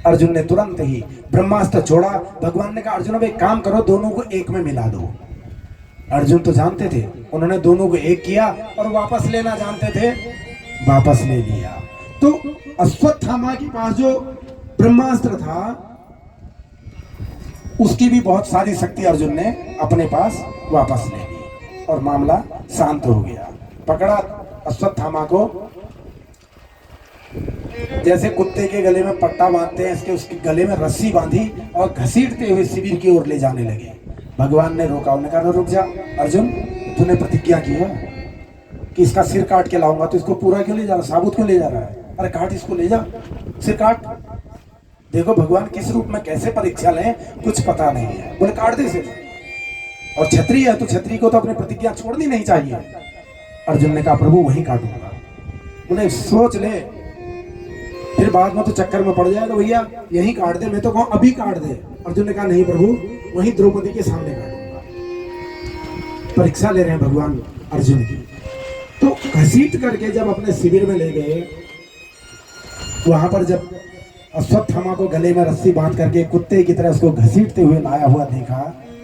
अर्जुन ने तुरंत ही ब्रह्मास्त्र छोड़ा। भगवान ने कहा, अर्जुन अब एक काम करो, दोनों को एक में मिला दो। अर्जुन तो जानते थे, उन्होंने दोनों को एक किया और वापस लेना जानते थे, वापस ले लिया। तो अश्वत्थामा के पास जो ब्रह्मास्त्र था, उसकी भी बहुत सारी शक्ति अर्जुन ने अपने पास वापस ले ली और मामला शांत हो गया। पकड़ा अश्वत्थामा को, जैसे कुत्ते के गले में पट्टा बांधते हैं, इसके उसके गले में रस्सी बांधी और घसीटते हुए शिविर की ओर ले जाने लगे। भगवान ने रोका, उन्होंने कहा, रुक जा अर्जुन, तूने प्रतिज्ञा की है कि इसका सिर काट के लाऊंगा, तो इसको पूरा क्यों ले जा रहा, साबुत क्यों ले जा रहा है? अरे काट, इसको ले जा, सिर काट। देखो भगवान किस रूप में कैसे परीक्षा लें, कुछ पता नहीं है। बोले काट दे सिर। और क्षत्रिय है तो क्षत्रिय को तो अपनी प्रतिज्ञा छोड़नी नहीं चाहिए। अर्जुन ने कहा, प्रभु वही काटूंगा। उन्हें सोच ले, फिर बाद में तो चक्कर में पड़ जाएगा, भैया यही काट दे, मैं तो कहूं अभी काट दे। अर्जुन ने कहा, नहीं प्रभु, वहीं द्रौपदी के सामने काटूंगा। परीक्षा ले रहे हैं भगवान अर्जुन की। तो घसीट करके जब अपने शिविर में ले गए, वहां पर जब अश्वत्थामा को गले में रस्सी बांध करके कुत्ते की तरह उसको घसीटते हुए लाया हुआ देखा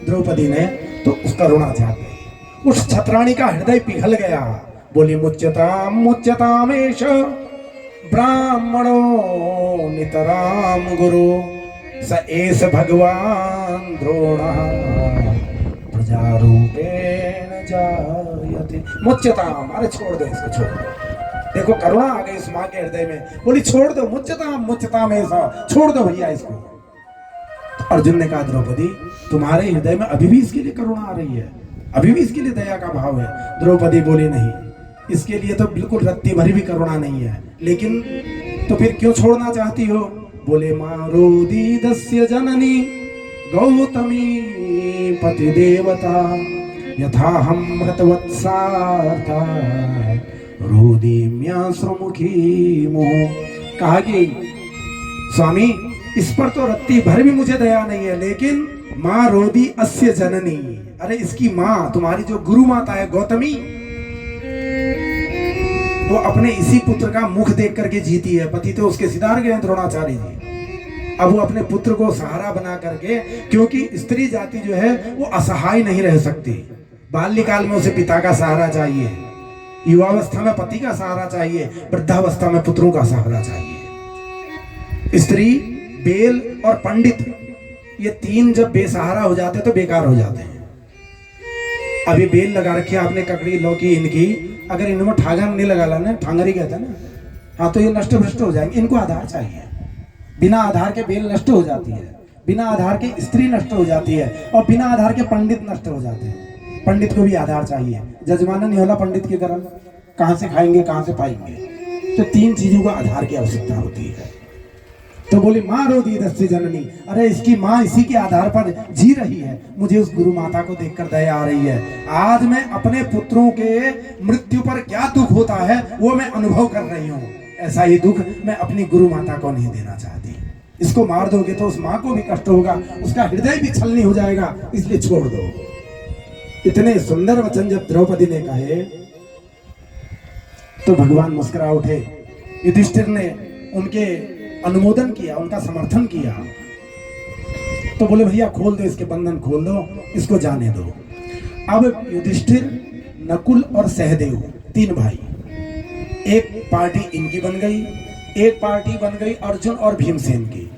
द्रौपदी ने, तो उसका रोना चाह गई। उस छत्राणी का हृदय पिघल गया। बोली, मुच्यताम मुच्यतामेश ब्राह्मणो नितराम गुरु स एष भगवान द्रोणः प्रजारूपेण जायते। मुच्यताम, अरे छोड़ दो इसको, छोड़ दो। देखो करुणा आ गई उस मां के हृदय में। बोली, छोड़ दो, मुच्यताम मुच्यताम ऐसा, छोड़ दो भैया इसको। तो अर्जुन ने कहा, द्रौपदी, तुम्हारे हृदय में अभी भी इसके लिए करुणा आ रही है, अभी भी इसके लिए दया का भाव है। द्रौपदी बोली, नहीं, इसके लिए तो बिल्कुल रत्ती भरी भी करुणा नहीं है, लेकिन तो फिर क्यों छोड़ना चाहती हो? बोले, मारोदी दस्य जननी गौतमी पति देवता यथा हम मृतवत्सार्था रोदीम्याश्रमुखी मोह। कहा कि स्वामी, इस पर तो रत्ती भर भी मुझे दया नहीं है, लेकिन माँ रोदी अस्य जननी, अरे इसकी माँ तुम्हारी जो गुरु माता है गौतमी, तो अपने इसी पुत्र का मुख देख करके जीती है। पति तो उसके सिधार गए द्रोणाचार्य जी। अब वो अपने पुत्र को सहारा बना करके, क्योंकि स्त्री जाति जो है वो असहाय नहीं रह सकती। बाल्यकाल में उसे पिता का सहारा चाहिए, युवावस्था में पति का सहारा चाहिए, वृद्धावस्था में पुत्रों का सहारा चाहिए। स्त्री, बेल और पंडित, ये तीन जब बेसहारा हो जाते तो बेकार हो जाते हैं। अभी बेल लगा रखी है आपने, ककड़ी, लौकी, इनकी अगर इनमें ठागर नहीं लगा लाना, ठांगरी कहते हैं ना, हाँ, तो ये नष्ट भ्रष्ट हो जाएंगे। इनको आधार चाहिए। बिना आधार के बेल नष्ट हो जाती है, बिना आधार के स्त्री नष्ट हो जाती है, और बिना आधार के पंडित नष्ट हो जाते हैं। पंडित को भी आधार चाहिए। जजमाना नहीं होला पंडित के कारण, कहाँ से खाएंगे, कहाँ से पाएंगे। तो तीन चीजों का आधार की आवश्यकता होती है। तो बोली माँ रो दी दस्ती जननी, अरे इसकी माँ इसी के आधार पर जी रही है। मुझे उस गुरु माता को देखकर दया आ रही है। आज मैं अपने पुत्रों के मृत्यु पर क्या दुख होता है वो मैं अनुभव कर रही हूँ। ऐसा ही दुख मैं अपनी गुरु माता को नहीं देना चाहती। इसको मार दोगे तो उस माँ को भी कष्ट होगा, उसका हृदय भी छलनी हो जाएगा, इसलिए छोड़ दो। इतने सुंदर वचन जब द्रौपदी ने कहे तो भगवान मुस्कुरा उठे। युधिष्ठिर ने उनके अनुमोदन किया, उनका समर्थन किया। तो बोले भैया खोल दो, इसके बंधन खोल दो, इसको जाने दो। अब युधिष्ठिर, नकुल और सहदेव, तीन भाई, एक पार्टी इनकी बन गई, एक पार्टी बन गई अर्जुन और भीमसेन की।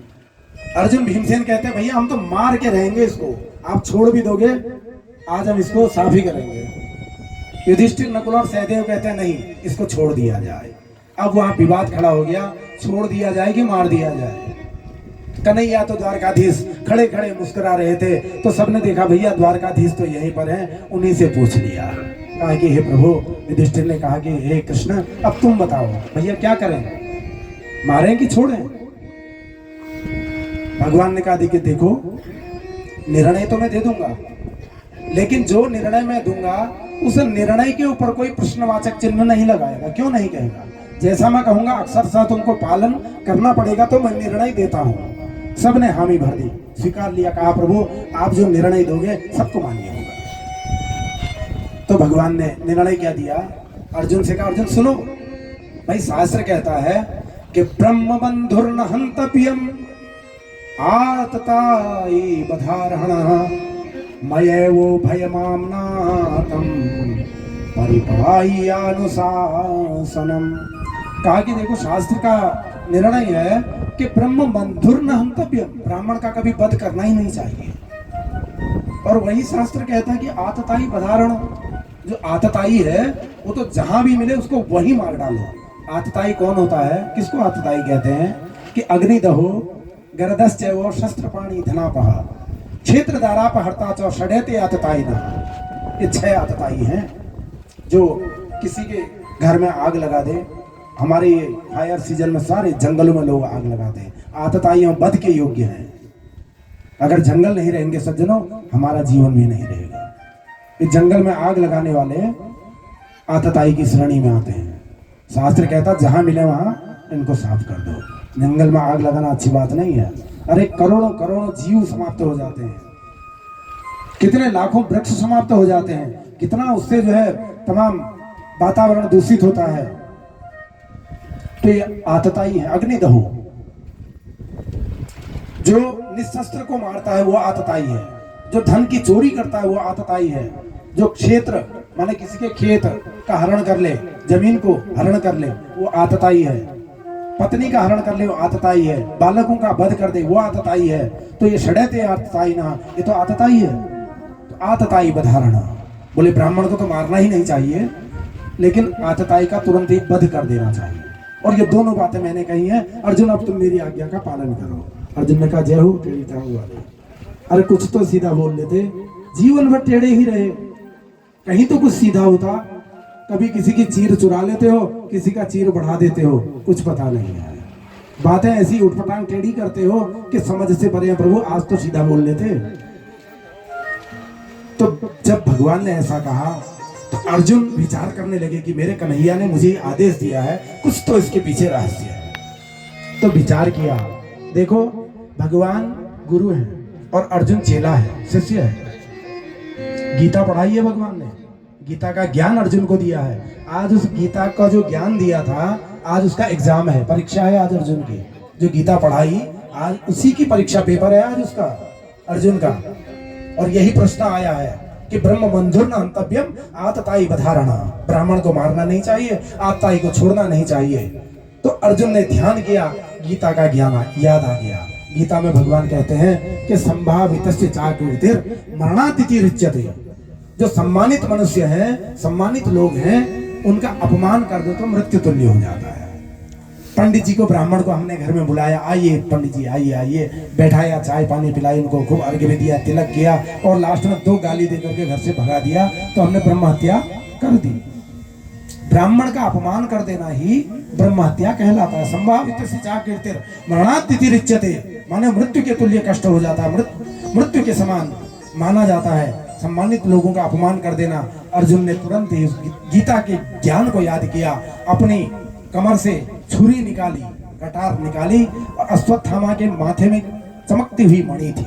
अर्जुन भीमसेन कहते हैं भैया हम तो मार के रहेंगे इसको, आप छोड़ भी दोगे, आज हम इसको साफ ही करेंगे। युधिष्ठिर, नकुल और सहदेव कहते हैं नहीं, इसको छोड़ दिया जाए। अब वहां विवाद खड़ा हो गया, छोड़ दिया जाए कि मार दिया जाए। कन्हैया तो द्वारकाधीश खड़े खड़े मुस्कुरा रहे थे, तो सबने देखा भैया द्वारकाधीश तो यहीं पर हैं, उन्हीं से पूछ लिया। कहा कि हे प्रभु, युधिष्ठिर ने कहा कि हे कृष्ण अब तुम बताओ भैया क्या करें, मारें कि छोड़ें। भगवान ने कहा देखो निर्णय तो मैं दे दूंगा, लेकिन जो निर्णय मैं दूंगा उस निर्णय के ऊपर कोई प्रश्नवाचक चिन्ह नहीं लगाएगा। क्यों नहीं कहेगा? जैसा मैं कहूंगा अक्षरशः तुमको पालन करना पड़ेगा, तो मैं निर्णय देता हूं। सबने हामी भर दी, स्वीकार लिया। कहा प्रभु आप जो निर्णय दोगे सबको मान्य होगा। तो भगवान ने निर्णय क्या दिया, अर्जुन से कहा अर्जुन सुनो भाई, शास्त्र कहता है कि ब्रह्म बंधुर्न हंतव्यम आतताई बधारहण मयेवो भयमामनातम परिपाही अनुशासनम। कहा कि देखो शास्त्र का निर्णय है कि ब्रह्म बंधुर न हंतव्य, ब्राह्मण का कभी वध करना ही नहीं चाहिए। और वही शास्त्र कहता है कि आतताई बधारण, जो आतताई है वो तो जहां भी मिले उसको वही मार डालो। आतताई कौन होता है, किसको आतताई कहते हैं? कि अग्निदहो गरदश्चैव शस्त्रपाणि धनापह क्षेत्र दारापहर्ता च षडेते आतताई न। ये 6 आतताई हैं जो किसी के घर में आग लगा दे। हमारे फायर सीजन में सारे जंगलों में लोग आग लगाते हैं। आतताई हम वध के योग्य हैं। अगर जंगल नहीं रहेंगे सज्जनों, हमारा जीवन भी नहीं रहेगा। इस जंगल में आग लगाने वाले आतताई की श्रेणी में आते हैं। शास्त्र कहता जहां मिले वहां इनको साफ कर दो। जंगल में आग लगाना अच्छी बात नहीं है। अरे करोड़ों करोड़ों जीव समाप्त हो जाते हैं, कितने लाखों वृक्ष समाप्त हो जाते हैं, कितना उससे जो है तमाम वातावरण दूषित होता है। तो ये आतताई है। अग्निदहो, जो निशस्त्र को मारता है वो आतताई है। जो धन की चोरी करता है वो आतताई है। जो क्षेत्र माने किसी के खेत का हरण कर ले, जमीन को हरण कर ले, वो आतताई है। पत्नी का हरण कर ले वो आतताई है। बालकों का वध कर दे वो आतताई है। तो ये षडेते आतताई ना, ये तो आतताई है। तो आतताई बधारणा, बोले ब्राह्मण को तो मारना ही नहीं चाहिए, लेकिन आतताई का तुरंत ही वध कर देना चाहिए। और ये दोनों बातें मैंने कही हैं। अर्जुन अब तुम मेरी आज्ञा का पालन करो। अर्जुन ने कहा जय हो टेढ़ी टांग वाले। अरे कुछ तो सीधा बोल लेते, जीवन भर टेढ़े ही रहे, कहीं तो कुछ सीधा होता। कभी किसी की चीर चुरा लेते हो, किसी का चीर बढ़ा देते हो, कुछ पता नहीं है। बातें ऐसी उठपटांग टेढ़ी करते हो कि समझ से परे हैं। प्रभु आज तो सीधा बोल लेते। तो जब भगवान ने ऐसा कहा तो अर्जुन विचार करने लगे कि मेरे कन्हैया ने मुझे आदेश दिया है, कुछ तो इसके पीछे रहस्य है। तो विचार किया, देखो भगवान गुरु हैं और अर्जुन चेला है, शिष्य है। गीता पढ़ाई है भगवान ने, गीता का ज्ञान अर्जुन को दिया है। आज उस गीता का जो ज्ञान दिया था, आज उसका एग्जाम है, परीक्षा है आज अर्जुन की। जो गीता पढ़ाई, आज उसी की परीक्षा पेपर है आज उसका, अर्जुन का। और यही प्रश्न आया है कि ब्रह्म बंधुर न हंतव्यम आतताई बधारणा, ब्राह्मण को मारना नहीं चाहिए, आतताई को छोड़ना नहीं चाहिए। तो अर्जुन ने ध्यान किया, गीता का ज्ञान याद आ गया। गीता में भगवान कहते हैं कि संभावितस्य चाकीर्तिर मरणातिथि रिच्यते। जो सम्मानित मनुष्य हैं, सम्मानित लोग हैं, उनका अपमान कर दो तो मृत्यु तुल्य हो जाता है। पंडित जी को, ब्राह्मण को हमने घर में बुलाया, आइए पंडित जी आइए आइए, बैठाया, चाय पानी पिलाई, उनको खूब अर्घ्य भी दिया, तिलक किया और लास्ट में 2 गाली देकर के घर से भगा दिया, तो हमने ब्रह्म हत्या कर दी। ब्राह्मण का अपमान कर देना ही ब्रह्म हत्या कहलाता है। संभावितस्य चाकीर्तिर मरणातिथि रिच्यते, माने मृत्यु के तुल्य कष्ट हो जाता है, मृत्यु के समान माना जाता है। सम्मानित लोगों का अपमान कर देना। अर्जुन ने तुरंत ही गीता के ज्ञान को याद किया, अपनी कमर से छुरी निकाली, कटार निकाली और अश्वत्थामा के माथे में चमकती हुई मणि थी,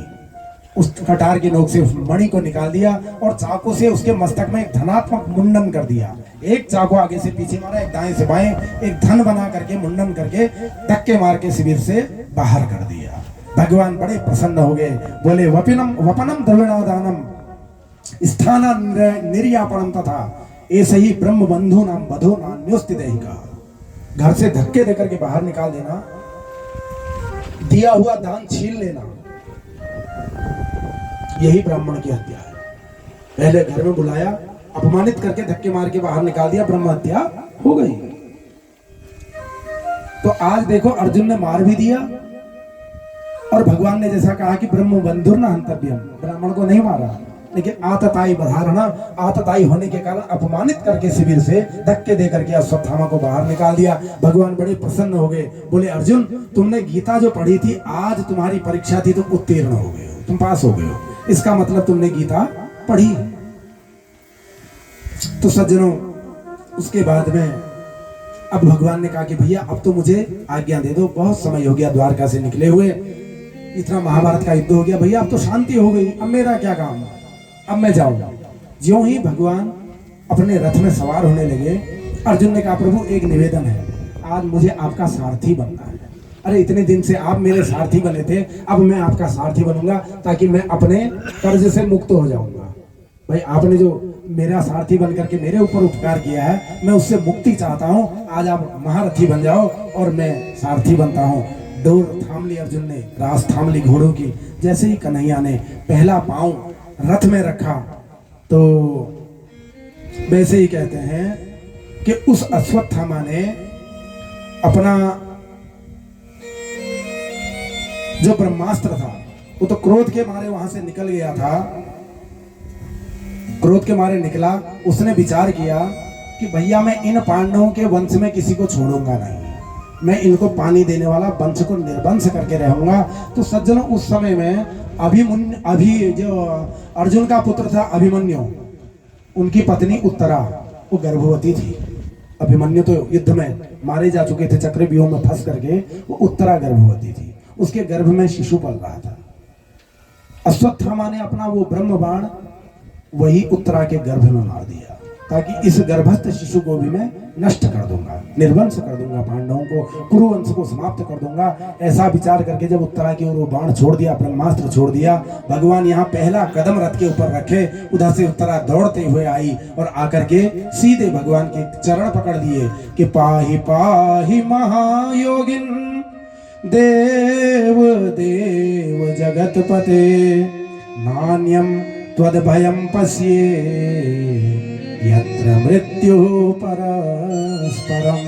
उस कटार की नोक से उस मणि को निकाल दिया और चाकू से उसके मस्तक में एक धनात्मक मुंडन कर दिया। एक चाकू आगे से पीछे मारा, एक दाएं से बाएं, एक धन बना करके मुंडन करके धक्के मार के शिविर से बाहर कर दिया। भगवान बड़े प्रसन्न हो गए, बोले वपनम द्रविणादानम स्थान निर्यापणम तथा ऐसे ही ब्रह्म बंधु नाम बधो नान्योस्ति देहिका। घर से धक्के देकर के बाहर निकाल देना, दिया हुआ दान छीन लेना, यही ब्राह्मण की हत्या है। पहले घर में बुलाया, अपमानित करके धक्के मार के बाहर निकाल दिया, ब्रह्म हत्या हो गई। तो आज देखो अर्जुन ने मार भी दिया और भगवान ने जैसा कहा कि ब्रह्म बंधुर न हंतव्यम, ब्राह्मण को नहीं मारा, लेकिन आतताई बधारणा, आतताई होने के कारण अपमानित करके शिविर से धक्के दे करके अश्वत्थामा को बाहर निकाल दिया। भगवान बड़े प्रसन्न हो गए, बोले अर्जुन तुमने गीता जो पढ़ी थी, आज तुम्हारी परीक्षा थी, तुम उत्तीर्ण हो गए हो, तुम पास हो गए हो, इसका मतलब तुमने गीता पढ़ी। तो सज्जनों, उसके बाद में अब भगवान ने कहा कि भैया अब तो मुझे आज्ञा दे दो, बहुत समय हो गया द्वारका से निकले हुए, इतना महाभारत का युद्ध हो गया, भैया अब तो शांति हो गई, अब मेरा क्या काम, अब मैं जाऊंगा। ज्यों ही भगवान अपने रथ में सवार होने लगे, अर्जुन ने कहा प्रभु एक निवेदन है, आज मुझे आपका सारथी बनना है। अरे इतने दिन से आप मेरे सारथी बने थे, अब मैं आपका सारथी बनूंगा ताकि मैं अपने कर्ज से मुक्त हो जाऊंगा। भाई आपने जो मेरा सारथी बन करके मेरे ऊपर उपकार किया है, मैं उससे मुक्ति चाहता हूँ, आज आप महारथी बन जाओ और मैं सारथी बनता हूँ। डोर थाम ली अर्जुन ने, रास थाम ली घोड़ों की। जैसे ही कन्हैया ने पहला पांव रथ में रखा, तो वैसे ही कहते हैं कि उस अश्वत्थामा ने अपना जो ब्रह्मास्त्र था, वो तो क्रोध के मारे वहां से निकल गया था, क्रोध के मारे निकला। उसने विचार किया कि भैया मैं इन पांडवों के वंश में किसी को छोड़ूंगा नहीं, मैं इनको पानी देने वाला वंश को निर्वंश करके रहूंगा। तो सज्जनों, उस समय में अभी जो अर्जुन का पुत्र था अभिमन्यु, उनकी पत्नी उत्तरा, वो गर्भवती थी। अभिमन्यु तो युद्ध में मारे जा चुके थे, चक्रव्यूह में फंस करके, वो उत्तरा गर्भवती थी, उसके गर्भ में शिशु पल रहा था। अश्वत्थामा ने अपना वो ब्रह्म बाण वही उत्तरा के गर्भ में मार दिया, ताकि इस गर्भस्थ शिशु को भी मैं नष्ट कर दूंगा, निर्वंश कर दूंगा, पांडवों को, कुरुवंश को समाप्त कर दूंगा। ऐसा विचार करके जब उत्तरा की ओर वो बाण छोड़ दिया, ब्रह्मास्त्र छोड़ दिया, भगवान यहाँ पहला कदम रथ के ऊपर रखे, उधर से उत्तरा दौड़ते हुए आई और आकर के सीधे भगवान के चरण पकड़ दिए कि पाहि पाहि महायोगिन देव देव जगतपते नान्यम त्वद्भयं पश्ये यत्र मृत्यु परस्परम।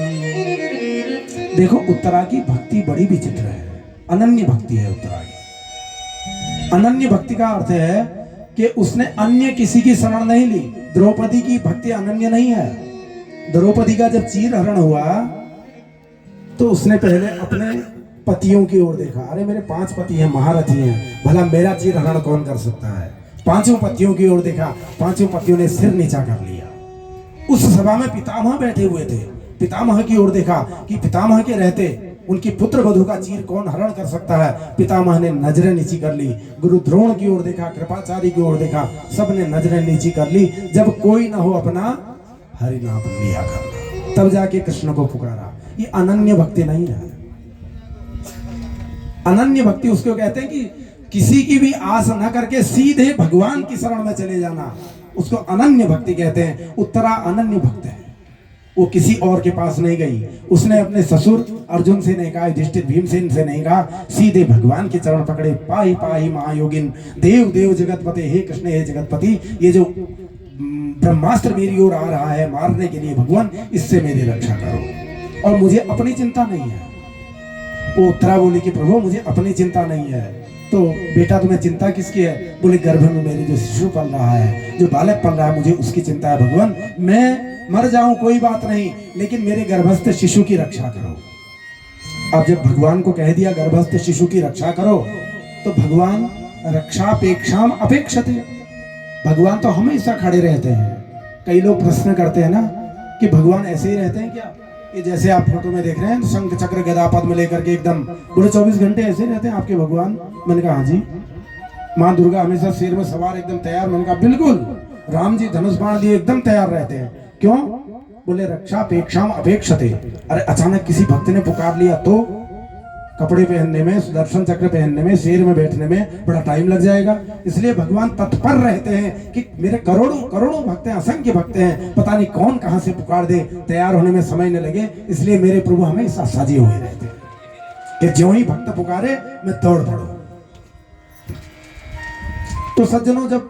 देखो उत्तरा की भक्ति बड़ी विचित्र है, अनन्य भक्ति है उत्तरा की। अनन्य भक्ति का अर्थ है कि उसने अन्य किसी की शरण नहीं ली। द्रौपदी की भक्ति अनन्य नहीं है। द्रौपदी का जब चीरहरण हुआ तो उसने पहले अपने पतियों की ओर देखा, अरे मेरे 5 पति हैं, महारथी हैं, भला मेरा चीरहरण कौन कर सकता है। 5 पतियों की ओर देखा, 5 पतियों ने सिर नीचा कर लिया। उस सभा में पितामह बैठे हुए थे, पितामह की ओर देखा कि पितामह के रहते उनकी पुत्र वधु का चीर कौन हरण कर सकता है। पितामह ने नजरें नीची कर ली, गुरु द्रोण की ओर देखा, कृपाचार्य की ओर देखा, सबने नजरें नीची कर ली। जब कोई ना हो अपना हरि नाम लिया करना, तब जाके कृष्ण को पुकारा। ये अनन्य भक्ति नहीं है। अनन्य भक्ति उसको कहते हैं कि किसी की भी आस न करके सीधे भगवान की शरण में चले जाना, उसको अनन्य भक्ति कहते हैं। उत्तरा अनन्य भक्त है, वो किसी और के पास नहीं गई। उसने अपने ससुर अर्जुन से नहीं कहा, युधिष्ठिर भीमसेन से नहीं कहा, सीधे भगवान के चरण पकड़े। पाहि पाहि महायोगिन, देव देव जगतपते, हे कृष्ण हे जगतपति, ये जो ब्रह्मास्त्र मेरी ओर आ रहा है मारने के लिए, भगवान इससे मेरी रक्षा करो और मुझे अपनी चिंता नहीं है। वो उत्तरा बोली कि प्रभु मुझे अपनी चिंता नहीं है। तो बेटा तुम्हें चिंता किसकी है? बोले गर्भ में मेरे जो शिशु पल रहा है, जो बालक पल रहा है, मुझे उसकी चिंता है। भगवान मैं मर जाऊं कोई बात नहीं, लेकिन मेरे गर्भस्थ शिशु की रक्षा करो। अब जब भगवान को कह दिया गर्भस्थ शिशु की रक्षा करो, तो भगवान रक्षापेक्षाम अपेक्षते, भगवान तो हमेशा खड़े रहते हैं। कई लोग प्रश्न करते हैं ना कि भगवान ऐसे ही रहते हैं क्या? ये जैसे आप फोटो में देख रहे हैं, शंख चक्र गदा पद्म लेकर के एकदम पूरे 24 घंटे ऐसे रहते हैं आपके भगवान? मैंने कहा हाँ जी। माँ दुर्गा हमेशा शेर में सवार एकदम तैयार। मैंने कहा बिल्कुल। राम जी धनुष बाण लिए एकदम तैयार रहते हैं। क्यों? बोले रक्षापेक्षाम अपेक्षते। अरे अचानक किसी भक्त ने पुकार लिया तो कपड़े पहनने में, सुदर्शन चक्र पहनने में, शेर में बैठने में बड़ा टाइम लग जाएगा। इसलिए भगवान तत्पर रहते हैं कि मेरे करोड़ों करोड़ों भक्त हैं, असंख्य भक्त हैं, पता नहीं कौन कहां से पुकार दे, तैयार होने में समय न लगे। इसलिए मेरे प्रभु हमेशा सजे हुए रहते हैं कि ज्यों ही भक्त पुकारे मैं दौड़ पड़ूं। तो सज्जनों, जब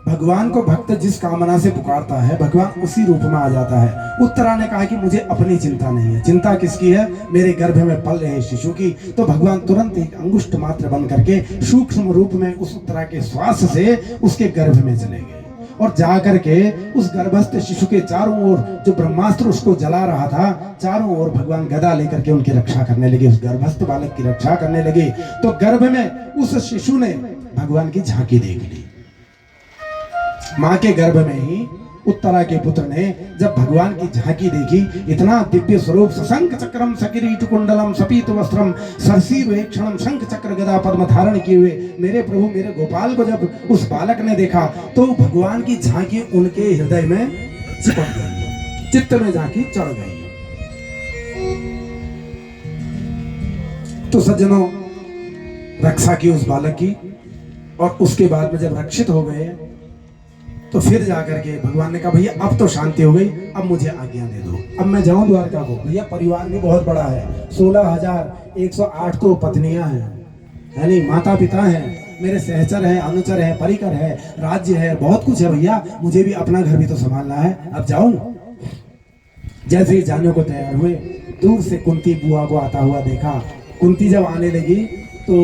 भगवान को भक्त जिस कामना से पुकारता है, भगवान उसी रूप में आ जाता है। उत्तरा ने कहा कि मुझे अपनी चिंता नहीं है। चिंता किसकी है? मेरे गर्भ में पल रहे शिशु की। तो भगवान तुरंत एक अंगुष्ठ मात्र बन करके सूक्ष्म रूप में उस उत्तरा के श्वास से उसके गर्भ में चले गए और जाकर के उस गर्भस्थ शिशु के चारों ओर, जो ब्रह्मास्त्र उसको जला रहा था, चारों ओर भगवान गदा लेकर के उनकी रक्षा करने लगे, उस गर्भस्थ बालक की रक्षा करने लगे। तो गर्भ में उस शिशु ने भगवान की झांकी देख ली। मां के गर्भ में ही उत्तरा के पुत्र ने जब भगवान की झांकी देखी, इतना दिव्य स्वरूप, शंख चक्रम सकिरीट कुंडलम सपीत वस्त्रम सरसीवेक्षणम, शंख चक्र गदा पद्म धारण किए हुए मेरे प्रभु मेरे गोपाल को जब उस बालक ने देखा, तो भगवान की झांकी उनके हृदय में चिपक गई, चित्त में झांकी चढ़ गई। तो सज्जनों, रक्षा की उस बालक की, और उसके बाद में जब रक्षित हो गए तो फिर जाकर के भगवान ने कहा भैया अब तो शांति हो गई, अब मुझे आज्ञा दे दो, अब मैं जाऊं द्वारका को। भैया परिवार भी बहुत बड़ा है, 16,108 तो पत्नियां हैं, यानी माता पिता हैं, मेरे सहचर हैं, अनुचर हैं, परिकर है, राज्य है, बहुत कुछ है भैया, मुझे भी अपना घर भी तो संभालना है, अब जाऊं। जैसे ही जाने को तैयार हुए, दूर से कुंती बुआ को आता हुआ देखा। कुंती जब आने लगी तो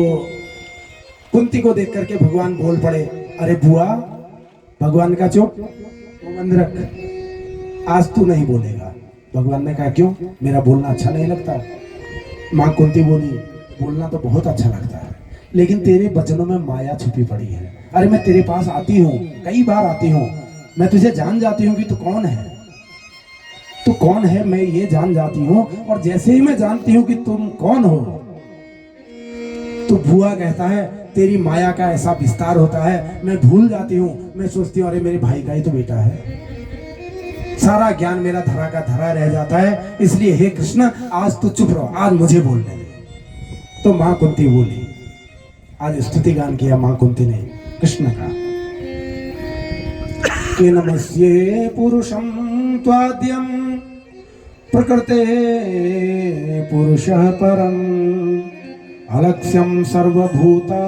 कुंती को देख करके भगवान बोल पड़े, अरे बुआ, भगवान का चुप, तो बंद रख, आज तू नहीं बोलेगा। भगवान ने कहा क्यों? मेरा बोलना अच्छा नहीं लगता? माँ कुंती बोली, बोलना तो बहुत अच्छा लगता है, लेकिन तेरे वचनों में माया छुपी पड़ी है। अरे मैं तेरे पास आती हूँ, कई बार आती हूँ, मैं तुझे जान जाती हूँ कि तू कौन है, तू कौन है मैं ये जान जाती हूँ, और जैसे ही मैं जानती हूँ कि तुम कौन हो, तो बुआ कहता है तेरी माया का ऐसा विस्तार होता है, मैं भूल जाती हूँ, मैं सोचती हूँ अरे मेरे भाई का ही तो बेटा है, सारा ज्ञान मेरा धरा का धरा रह जाता है। इसलिए हे कृष्ण, आज तो चुप रहो, आज मुझे बोलने दे। तो माँ कुंती बोली, आज स्तुति गान किया माँ कुंती ने कृष्ण का, कि नमस्ये पुरुषं त्वाद्यं प्रकृते पुरुषः परम् अलक्ष्यम सर्वभूतानां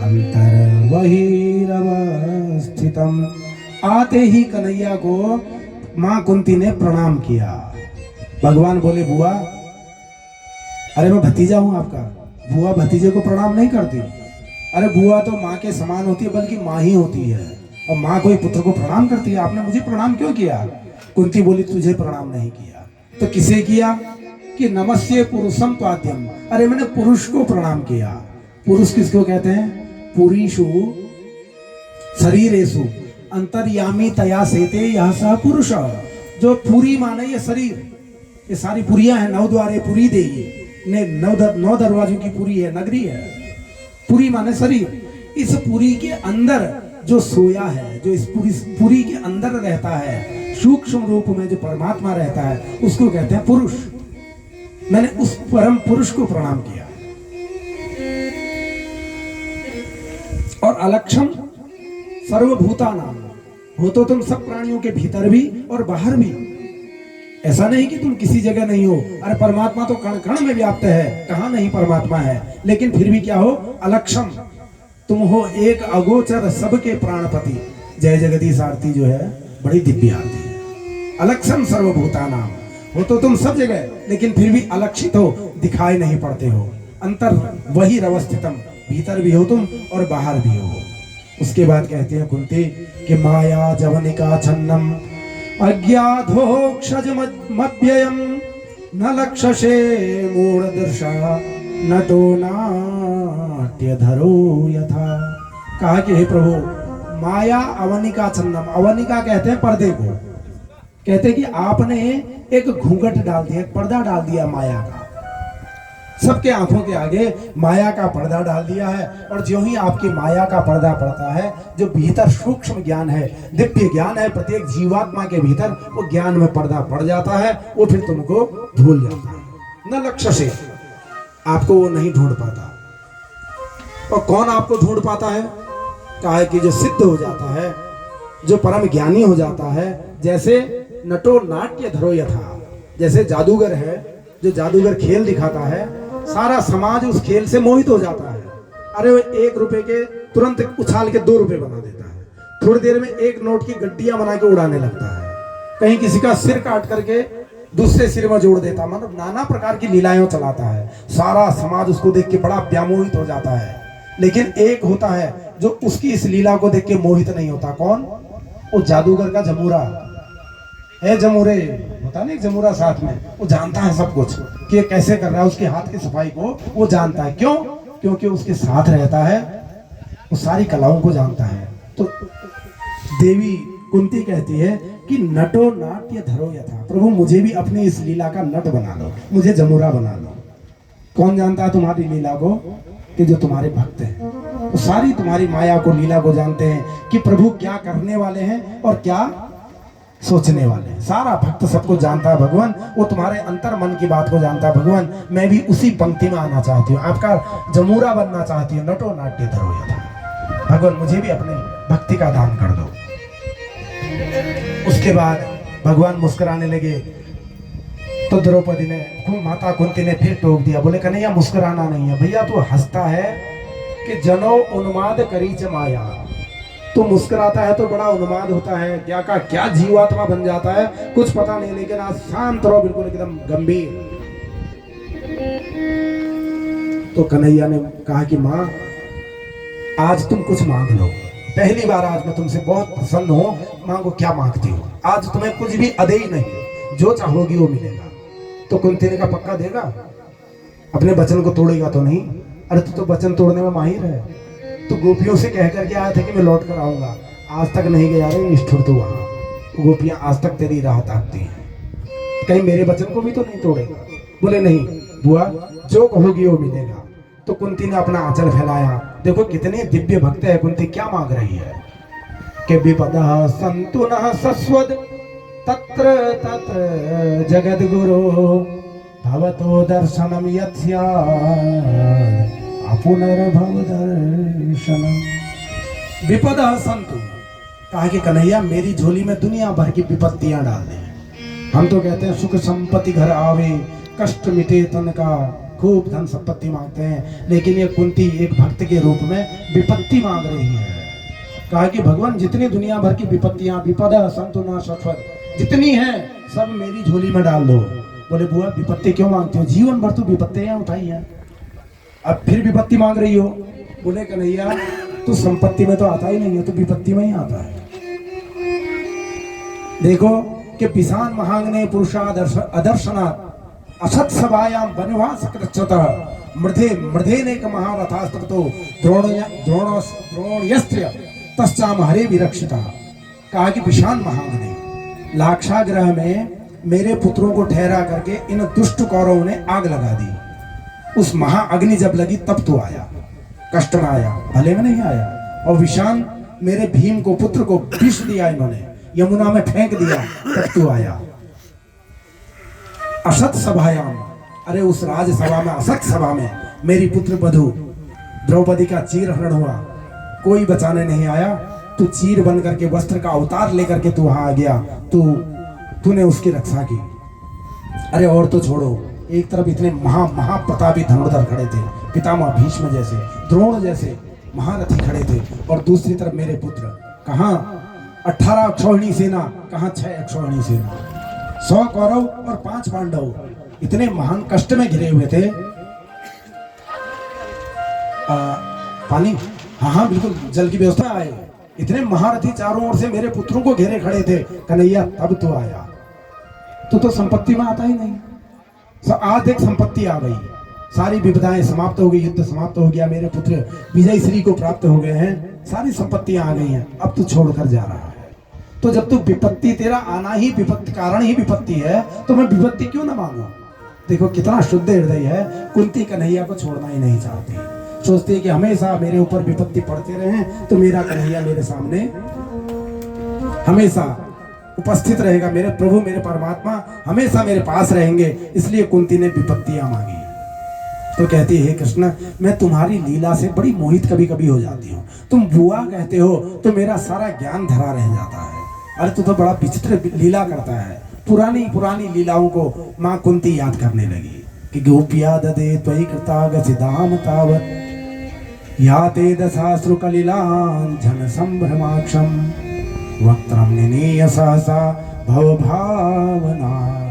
अंतर्बहिरवस्थितम्। आते ही कन्हैया को माँ कुंती ने प्रणाम किया। भगवान बोले बुआ, अरे मैं भतीजा हूं आपका। बुआ भतीजे को प्रणाम नहीं करती। अरे बुआ तो माँ के समान होती है, बल्कि माँ ही होती है, और माँ कोई पुत्र को प्रणाम करती है। आपने मुझे प्रणाम क्यों किया? कुंती बोली तुझे प्रणाम नहीं किया तो किसे किया? कि नमस्ये पुरुषम त्वाद्यम, अरे मैंने पुरुष को प्रणाम किया। पुरुष किसको कहते हैं? पुरीषु शरीरेषु अंतर्यामी तया सेते यह स पुरुष। जो पूरी माने ये शरीर, ये सारी पुरियां हैं, 9 द्वारे पुरी दे, ये 9 दरवाजों की पुरी है, नगरी है। पुरी माने शरीर। इस पुरी के अंदर जो सोया है, जो इस पुरी के अंदर रहता है, सूक्ष्म रूप में जो परमात्मा रहता है, उसको कहते हैं पुरुष। मैंने उस परम पुरुष को प्रणाम किया। और अलक्षम सर्वभूतानां, हो तो तुम सब प्राणियों के भीतर भी और बाहर भी। ऐसा नहीं कि तुम किसी जगह नहीं हो। अरे परमात्मा तो कण कण में व्याप्त है, कहां नहीं परमात्मा है। लेकिन फिर भी क्या हो, अलक्षम, तुम हो एक अगोचर सबके प्राणपति। जय जगदीश आरती जो है बड़ी दिव्य आरती है। अलक्षम सर्वभूतानां, हो तो तुम सब जगह, लेकिन फिर भी अलक्षित हो, दिखाई नहीं पड़ते हो। अंतर वही अवस्थितम, भीतर भी हो तुम और बाहर भी हो। उसके बाद कहते हैं कुंती कि माया जवनिका छन्नम अज्ञाधोक्षज मध्ययम न लक्षसे मूढ़दर्शा नटो नाट्यधरो यथा। कहा कि हे प्रभु, माया अवनिका छन्नम, अवनिका कहते हैं पर्दे को। कहते हैं कि आपने एक घूंघट डाल दिया, एक पर्दा डाल दिया माया का, सबके आंखों के आगे माया का पर्दा डाल दिया है। और जो ही आपकी माया का पर्दा पड़ता है, जो भीतर सूक्ष्म ज्ञान है, दिव्य ज्ञान है, प्रत्येक जीवात्मा के भीतर वो ज्ञान में पर्दा पड़ जाता है, वो फिर तुमको भूल जाता है। न लक्ष्य से आपको वो नहीं ढूंढ पाता। और कौन आपको ढूंढ पाता है? कहा है कि जो सिद्ध हो जाता है, जो परम ज्ञानी हो जाता है। जैसे नटो नाट्य धरो यथा, जैसे जादूगर है, जो जादूगर खेल दिखाता है, सारा समाज उस खेल से मोहित हो जाता है। अरे वो 1 रुपए के तुरंत उछाल के 2 रुपए बना देता है, थोड़ी देर में 1 नोट की गड्डियां बना के उड़ाने लगता है, कहीं किसी का सिर काट करके दूसरे सिर में जोड़ देता, मतलब नाना प्रकार की लीलाएं चलाता है। सारा समाज उसको देख के बड़ा व्यामोहित हो जाता है। लेकिन एक होता है जो उसकी इस लीला को देख के मोहित नहीं होता। कौन? वो जादूगर का जमूरा है। जमूरे होता नहीं, जमूरा साथ में, वो जानता है सब कुछ कि ये कैसे कर रहा है। उसके हाथ की सफाई को वो जानता है। क्यों? क्योंकि उसके साथ रहता है, वो सारी कलाओं को जानता है। तो देवी कुंती कहती है कि नटो नाट्य धरो यथा, प्रभु मुझे भी अपनी इस लीला का नट बना लो, मुझे जमूरा बना लो। कौन जानता है तुम्हारी लीला को? कि जो तुम्हारे भक्त हैं, वो सारी तुम्हारी माया को, लीला को जानते हैं कि प्रभु क्या करने वाले हैं और क्या सोचने वाले हैं। सारा भक्त सबको जानता है भगवान, वो तुम्हारे अंतर मन की बात को जानता है भगवान। मैं भी उसी पंक्ति में आना चाहती हूँ, आपका जमूरा बनना चाहती हूँ। नटो नाट्य धरो यथा, भगवान मुझे भी अपने भक्ति का दान कर दो। उसके बाद भगवान मुस्कुराने लगे तो द्रौपदी ने, माता कुंती ने फिर टोक दिया, बोले कन्हैया मुस्कुराना नहीं है भैया, तू हंसता है कि जनो उन्माद करी च माया। तो मुस्कुराता है तो बड़ा उन्माद होता है, क्या का क्या जीवात्मा बन जाता है, कुछ पता नहीं। लेकिन आज शांत रहो, बिल्कुल एकदम गंभीर। तो कन्हैया ने कहा कि माँ आज तुम कुछ मांग लो, पहली बार आज मैं तुमसे बहुत प्रसन्न हूं, मांगो क्या मांगती हो। आज तुम्हें कुछ भी अदेई नहीं, जो चाहोगी वो मिलेगा। तो कुंती ने कहा पक्का देगा, अपने वचन को तोड़ेगा तो नहीं? अरे तू तो वचन तोड़ने में माहिर है, तो गोपियों से कह करके आया था कि मैं लौट कर आऊंगा, आज तक नहीं गया रे निष्ठुर। तो वहां गोपियां आज तक तेरी राह ताकती हैं, कहीं मेरे वचन को भी तो नहीं तोड़ेगा? बोले नहीं बुआ, जो कहोगी वो मिलेगा। तो कुंती ने अपना आंचल फैलाया, देखो कितने दिव्य भक्त है। कुंती क्या मांग रही है कि विपदः सन्तु नः सस्वद तत्र तत्र जगद गुरु भवतो दर्शनम यत्स्या पुनर्भव दर्शनम। विपदः सन्तु, कहा कि कन्हैया मेरी झोली में दुनिया भर की विपत्तियां डाल दे। हम तो कहते हैं सुख संपत्ति घर आवे, कष्ट मिटे तन का, खूब धन संपत्ति मांगते हैं। लेकिन ये कुंती एक भक्त के रूप में विपत्ति मांग रही है। कहा कि भगवान जितनी दुनिया भर की विपत्तियां, विपदा संतु न सत्वद, जितनी हैं सब मेरी झोली में डाल दो। बोले बुआ विपत्ति क्यों मांगते हो, जीवन भर तो विपत्तियां उठाई हैं, अब फिर विपत्ति मांग रही हो। बोले कन्हैया तू संपत्ति में तो आता ही नहीं है, तो विपत्ति में ही आता है। देखो कि पिसान महांगने पुरुषा अदर्शनात् असत सभायां वनवास कृच्छतः मृधे मृधेनेक महारथास्ततो द्रोणयस्त्र तस्चाम हरे विरक्षिता। कहा कि पिशान महांगने, लाक्षागृह में मेरे पुत्रों को ठहरा करके इन दुष्ट कौरवों ने आग लगा दी। उस महाअग्नि जब लगी तब तू आया, कष्ट में आया, भले में नहीं आया। और विषान मेरे भीम को पुत्र को विष दिया इन्होंने, यमुना में फेंक दिया, तब तू आया। असत सभायाम, अरे उस राजसभा में, असत सभा में मेरी पुत्र वधु द्रौपदी का चीरहरण हुआ, कोई बचाने नहीं आया। तू चीर बन करके वस्त्र का अवतार लेकर के तू वहां आ गया, तूने उसकी रक्षा की। अरे और तो छोड़ो, एक तरफ इतने महाप्रतापी धनुर्धर खड़े थे, पितामह भीष्म जैसे, द्रोण जैसे महारथी खड़े थे, और दूसरी तरफ मेरे पुत्र, कहाँ 18 अक्षौहिणी सेना, कहाँ 6 अक्षौहिणी सेना, 100 कौरव और 5 पांडव, इतने महान कष्ट में घिरे हुए थे। पानी, हाँ बिल्कुल, जल की व्यवस्था आए। इतने महारथी चारों ओर से मेरे पुत्रों को घेरे खड़े थे। कन्हैया तब तो आया, तू तो संपत्ति में आता ही नहीं। आज एक संपत्ति आ गई, सारी विपदाएं समाप्त हो गई, युद्ध समाप्त हो गया, मेरे पुत्र विजय श्री को प्राप्त हो गए हैं, सारी संपत्तियां आ गई हैं, अब तू छोड़कर जा रहा है। तो जब तू विपत्ति, तेरा आना ही विपत्ति, कारण ही विपत्ति है, तो मैं विपत्ति क्यों ना मांगू। देखो कितना शुद्ध हृदय है। कुंती कन्हैया को छोड़ना ही नहीं चाहती, सोचती है कि हमेशा मेरे ऊपर विपत्ति पड़ते रहे तो मेरा कन्हैया मेरे सामने हमेशा उपस्थित रहेगा, मेरे प्रभु मेरे परमात्मा हमेशा मेरे पास रहेंगे। इसलिए कुंती ने विपत्तियां मांगी। तो कहती है, हे कृष्ण, मैं तुम्हारी लीला से बड़ी मोहित कभी कभी हो जाती हूँ। तुम बुआ कहते हो तो मेरा सारा ज्ञान धरा रह जाता है। अरे तू तो बड़ा विचित्र लीला करता है। पुरानी लीलाओं को माँ कुंती याद करने लगी कि गोपिया ददे त्वयि कृतागसिदाम तावत् या ते दशाश्रु कलिलांझन संभ्रमाक्षम वक्त्रम निनीय सहसा भवभावनाय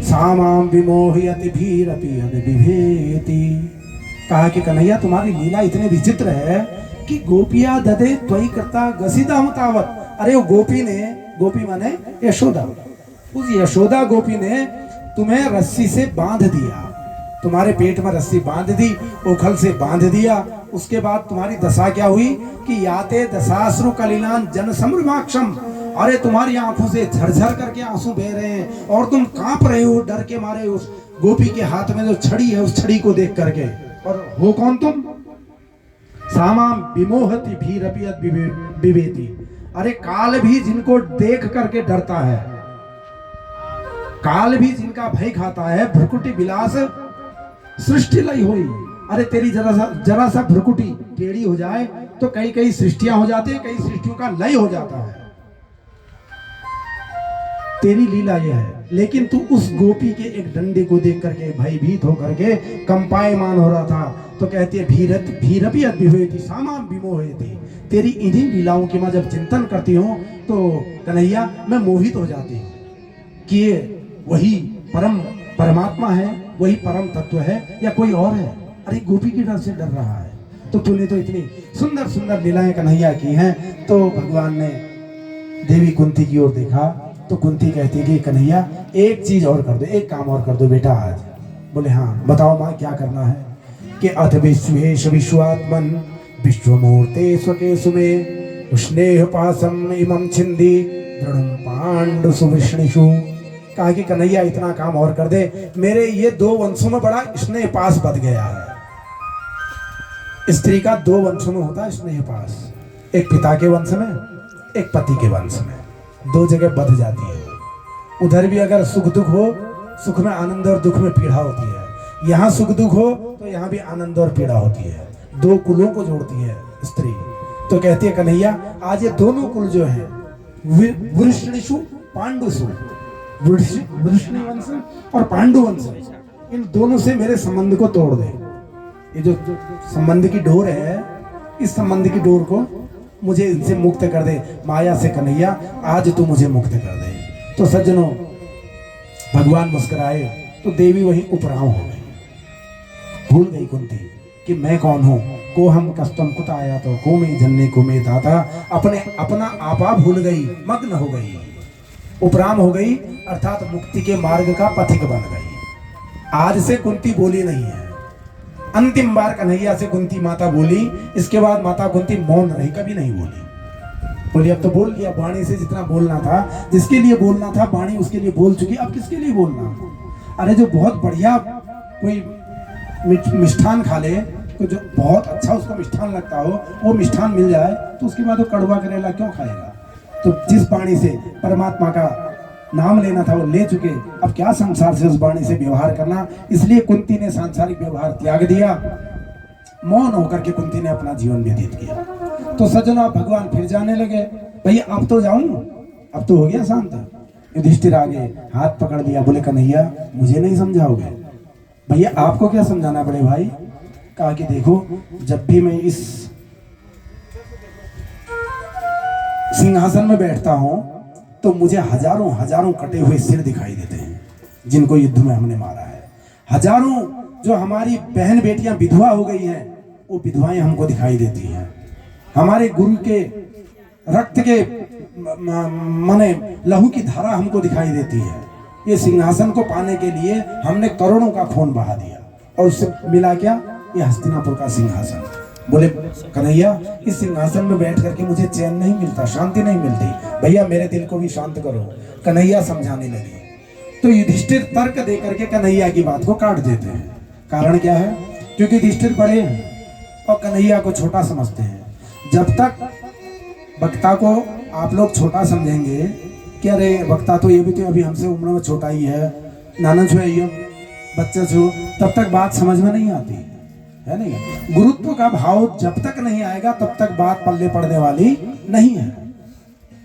सामां विमोहयति भीरपि यद् बिभेति। कहा कि कन्हैया तुम्हारी लीला इतने विचित्र है कि गोपिया ददे त्वयि कृता गसिदाम तावत्। अरे वो गोपी ने, गोपी माने यशोदा, उस यशोदा गोपी ने तुम्हें रस्सी से बांध दिया, तुम्हारे पेट में रस्सी बांध दी, ओखल से बांध दिया। उसके बाद तुम्हारी दशा क्या हुई कि याते दशाश्रु कलिलान जन संभ्रमाक्षम। अरे तुम्हारी आंखों से झरझर करके आंसू बह रहे हैं और तुम कांप रहे हो डर के मारे उस गोपी के हाथ में जो छड़ी है, उस छड़ी को देख करके। और हो कौन तुम? सामा विमोहति भीरपि यद् बिभेति। अरे काल भी जिनको देख करके डरता है, काल भी जिनका भय खाता है, भ्रुकुटी विलास सृष्टि लय हुई। अरे तेरी जरा सा भ्रुकुटी टेढ़ी हो जाए तो कई सृष्टियां हो जाती है, कई सृष्टियों का लय हो जाता है। तेरी लीला यह है। लेकिन तू उस गोपी के एक डंडे को देख करके भयभीत होकर के कंपायमान हो रहा था। तो कहती है भीरपि यद् बिभेति सामां विमोहयति। तेरी इन्हीं लीलाओं की मैं जब चिंतन करती हूँ तो कन्हैया मैं मोहित हो जाती हूँ कि ये वही परमात्मा है, वही परम तत्व है या कोई और है। अरे गोपी के डर से डर रहा है। तो तूने तो इतनी सुंदर सुंदर लीलाएं कन्हैया की हैं। तो भगवान ने देवी कुंती की ओर देखा तो कुंती कहती कि कन्हैया एक चीज और कर दो, एक काम और कर दो बेटा आज। बोले हाँ बताओ माँ क्या करना है। कि अथ विश्वेश विश्वात्मन विश्वमूर्ते स्वकेशु में स्नेह पासम इमं छिंदी दृढ़ं पांडु सुविष्णिषु। कहा कि कन्हैया इतना काम और कर दे, मेरे ये 2 वंशों में बड़ा स्नेह पास बध गया है। स्त्री का 2 वंशों में होता है स्नेह पास, एक पिता के वंश में, एक पति के वंश में, 2 जगह बध जाती है। उधर भी अगर सुख दुख हो, सुख में आनंद और दुख में पीड़ा होती है। यहाँ सुख दुख हो तो यहाँ भी आनंद और पीड़ा होती है। 2 कुलों को जोड़ती है स्त्री। तो कहती है कन्हैया आज ये दोनों कुल जो है वृष्णिषु पांडुसु, वृष्णि वंश और पांडु वंश, इन दोनों से मेरे संबंध को तोड़ दे। ये जो संबंध की डोर है, इस संबंध की डोर को मुझे इनसे मुक्त कर दे। माया से कन्हैया आज तू मुझे मुक्त कर दे। तो सज्जनों भगवान मुस्कुराए तो देवी वहीं उपराम हो गई। भूल गई कुंती कि मैं कौन हूँ। को हम कष्टम कुत आया तो को में जन्ने को में दाता। अपना आपा भूल गई, मग्न हो गई, उपराम हो गई, अर्थात मुक्ति के मार्ग का पथिक बन गई। आज से कुंती बोली नहीं है। अंतिम बार कन्हैया से कुंती माता बोली, इसके बाद माता कुंती मौन रही, कभी नहीं बोली। बोलिए अब तो बोल लिया, वाणी से जितना बोलना था, जिसके लिए बोलना था वाणी उसके लिए बोल चुकी, अब किसके लिए बोलना। अरे जो बहुत बढ़िया कोई मिष्ठान खा ले, तो जो बहुत अच्छा उसको मिष्ठान लगता हो, वो मिष्ठान मिल जाए तो उसके बाद वो कड़वा करेला क्यों खाएगा। तो जिस वाणी से परमात्मा का नाम लेना था वो ले चुके, अब क्या संसार से उस वाणी से व्यवहार करना। इसलिए कुंती ने सांसारिक व्यवहार त्याग दिया, मौन होकर के कुंती ने अपना जीवन व्यतीत किया। तो सज्जनों भगवान फिर जाने लगे, भैया अब तो जाऊं, अब तो हो गया शांत। युधिष्ठिर आगे हाथ पकड़ लिया, बोले कन्हैया मुझे नहीं समझाओगे। भैया आपको क्या समझाना बड़े भाई। कहा कि देखो जब भी मैं इस सिंहासन में बैठता हूं तो मुझे हजारों हजारों कटे हुए सिर दिखाई देते हैं, जिनको युद्ध में हमने मारा है। हजारों जो हमारी बहन बेटियां विधवा हो गई हैं, वो विधवाएं हमको दिखाई देती हैं। हमारे गुरु के रक्त के माने लहू की धारा हमको दिखाई देती है। ये सिंहासन को पाने के लिए हमने करोड़ों का खून बहा दिया, और उससे मिला क्या, ये हस्तिनापुर का सिंहासन। बोले कन्हैया इस सिंहासन में बैठ करके मुझे चैन नहीं मिलता, शांति नहीं मिलती, भैया मेरे दिल को भी शांत करो। कन्हैया समझाने लगे तो युधिष्ठिर तर्क दे करके कन्हैया की बात को काट देते हैं। कारण क्या है, क्योंकि युधिष्ठिर बड़े हैं और कन्हैया को छोटा समझते हैं। जब तक वक्ता को आप लोग छोटा समझेंगे कि अरे वक्ता तो ये भी तो अभी हमसे उम्र में छोटा ही है, नाना छो है बच्चे छो, तब तक बात समझ में नहीं आती है। नहीं, गुरुत्व का भाव जब तक नहीं आएगा तब तक बात पल्ले पड़ने वाली नहीं है।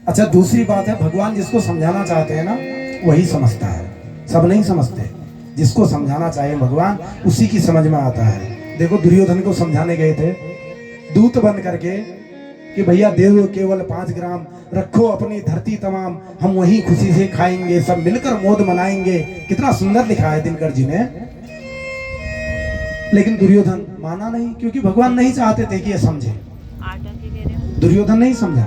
अच्छा दूसरी बात है, भगवान जिसको समझाना चाहते हैं ना वही समझता है, सब नहीं समझते। जिसको समझाना चाहे भगवान उसी की समझ में आता है। देखो दुर्योधन को समझाने गए थे दूत बन करके कि भैया दे दो केवल 5 ग्राम, रखो अपनी धरती तमाम, हम वही खुशी से खाएंगे, सब मिलकर मौज मनाएंगे। कितना सुंदर लिखा है दिनकर जी ने। लेकिन दुर्योधन माना नहीं, क्योंकि भगवान नहीं चाहते थे कि ये समझे। दुर्योधन नहीं समझा।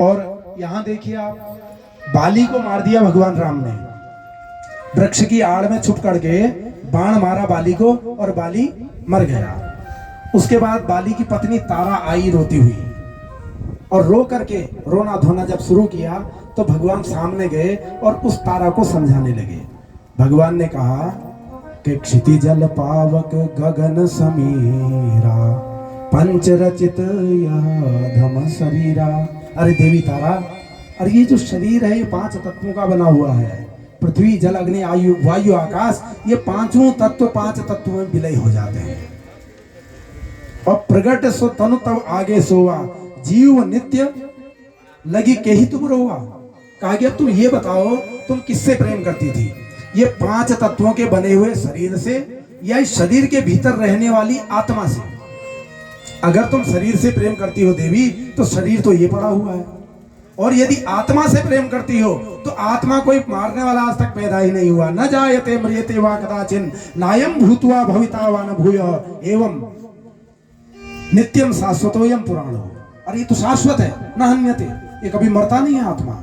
और यहां देखिए आप, बाली को मार दिया भगवान राम ने, वृक्ष की आड़ में छुप करके बाण मारा बाली को और बाली मर गया। उसके बाद बाली की पत्नी तारा आई रोती हुई, और रो करके रोना धोना जब शुरू किया तो भगवान सामने गए और उस तारा को समझाने लगे। भगवान ने कहा कि क्षितिजल पावक गगन समीरा, पंच रचित धम शरीरा। अरे देवी तारा, अरे ये जो शरीर है ये 5 तत्वों का बना हुआ है, पृथ्वी जल अग्नि आयु वायु आकाश, ये 5 तत्व 5 तत्वों में विलय हो जाते हैं। और प्रगट सो तनु तब आगे सोवा, जीव नित्य लगी के ही तुम रोवा। कहा गया तुम ये बताओ तुम किससे प्रेम करती थी, ये 5 तत्वों के बने हुए शरीर से या इस शरीर के भीतर रहने वाली आत्मा से। अगर तुम शरीर से प्रेम करती हो देवी तो शरीर तो ये पड़ा हुआ है, और यदि आत्मा से प्रेम करती हो तो आत्मा कोई मारने वाला आज तक पैदा ही नहीं हुआ। न जायते म्रियते वा कदाचिन, नायम भूत्वा भविता वा न भूयः, एवं नित्यम शाश्वतोयम पुराणो। अरे ये तो शाश्वत है, न हन्यते, ये कभी मरता नहीं है आत्मा।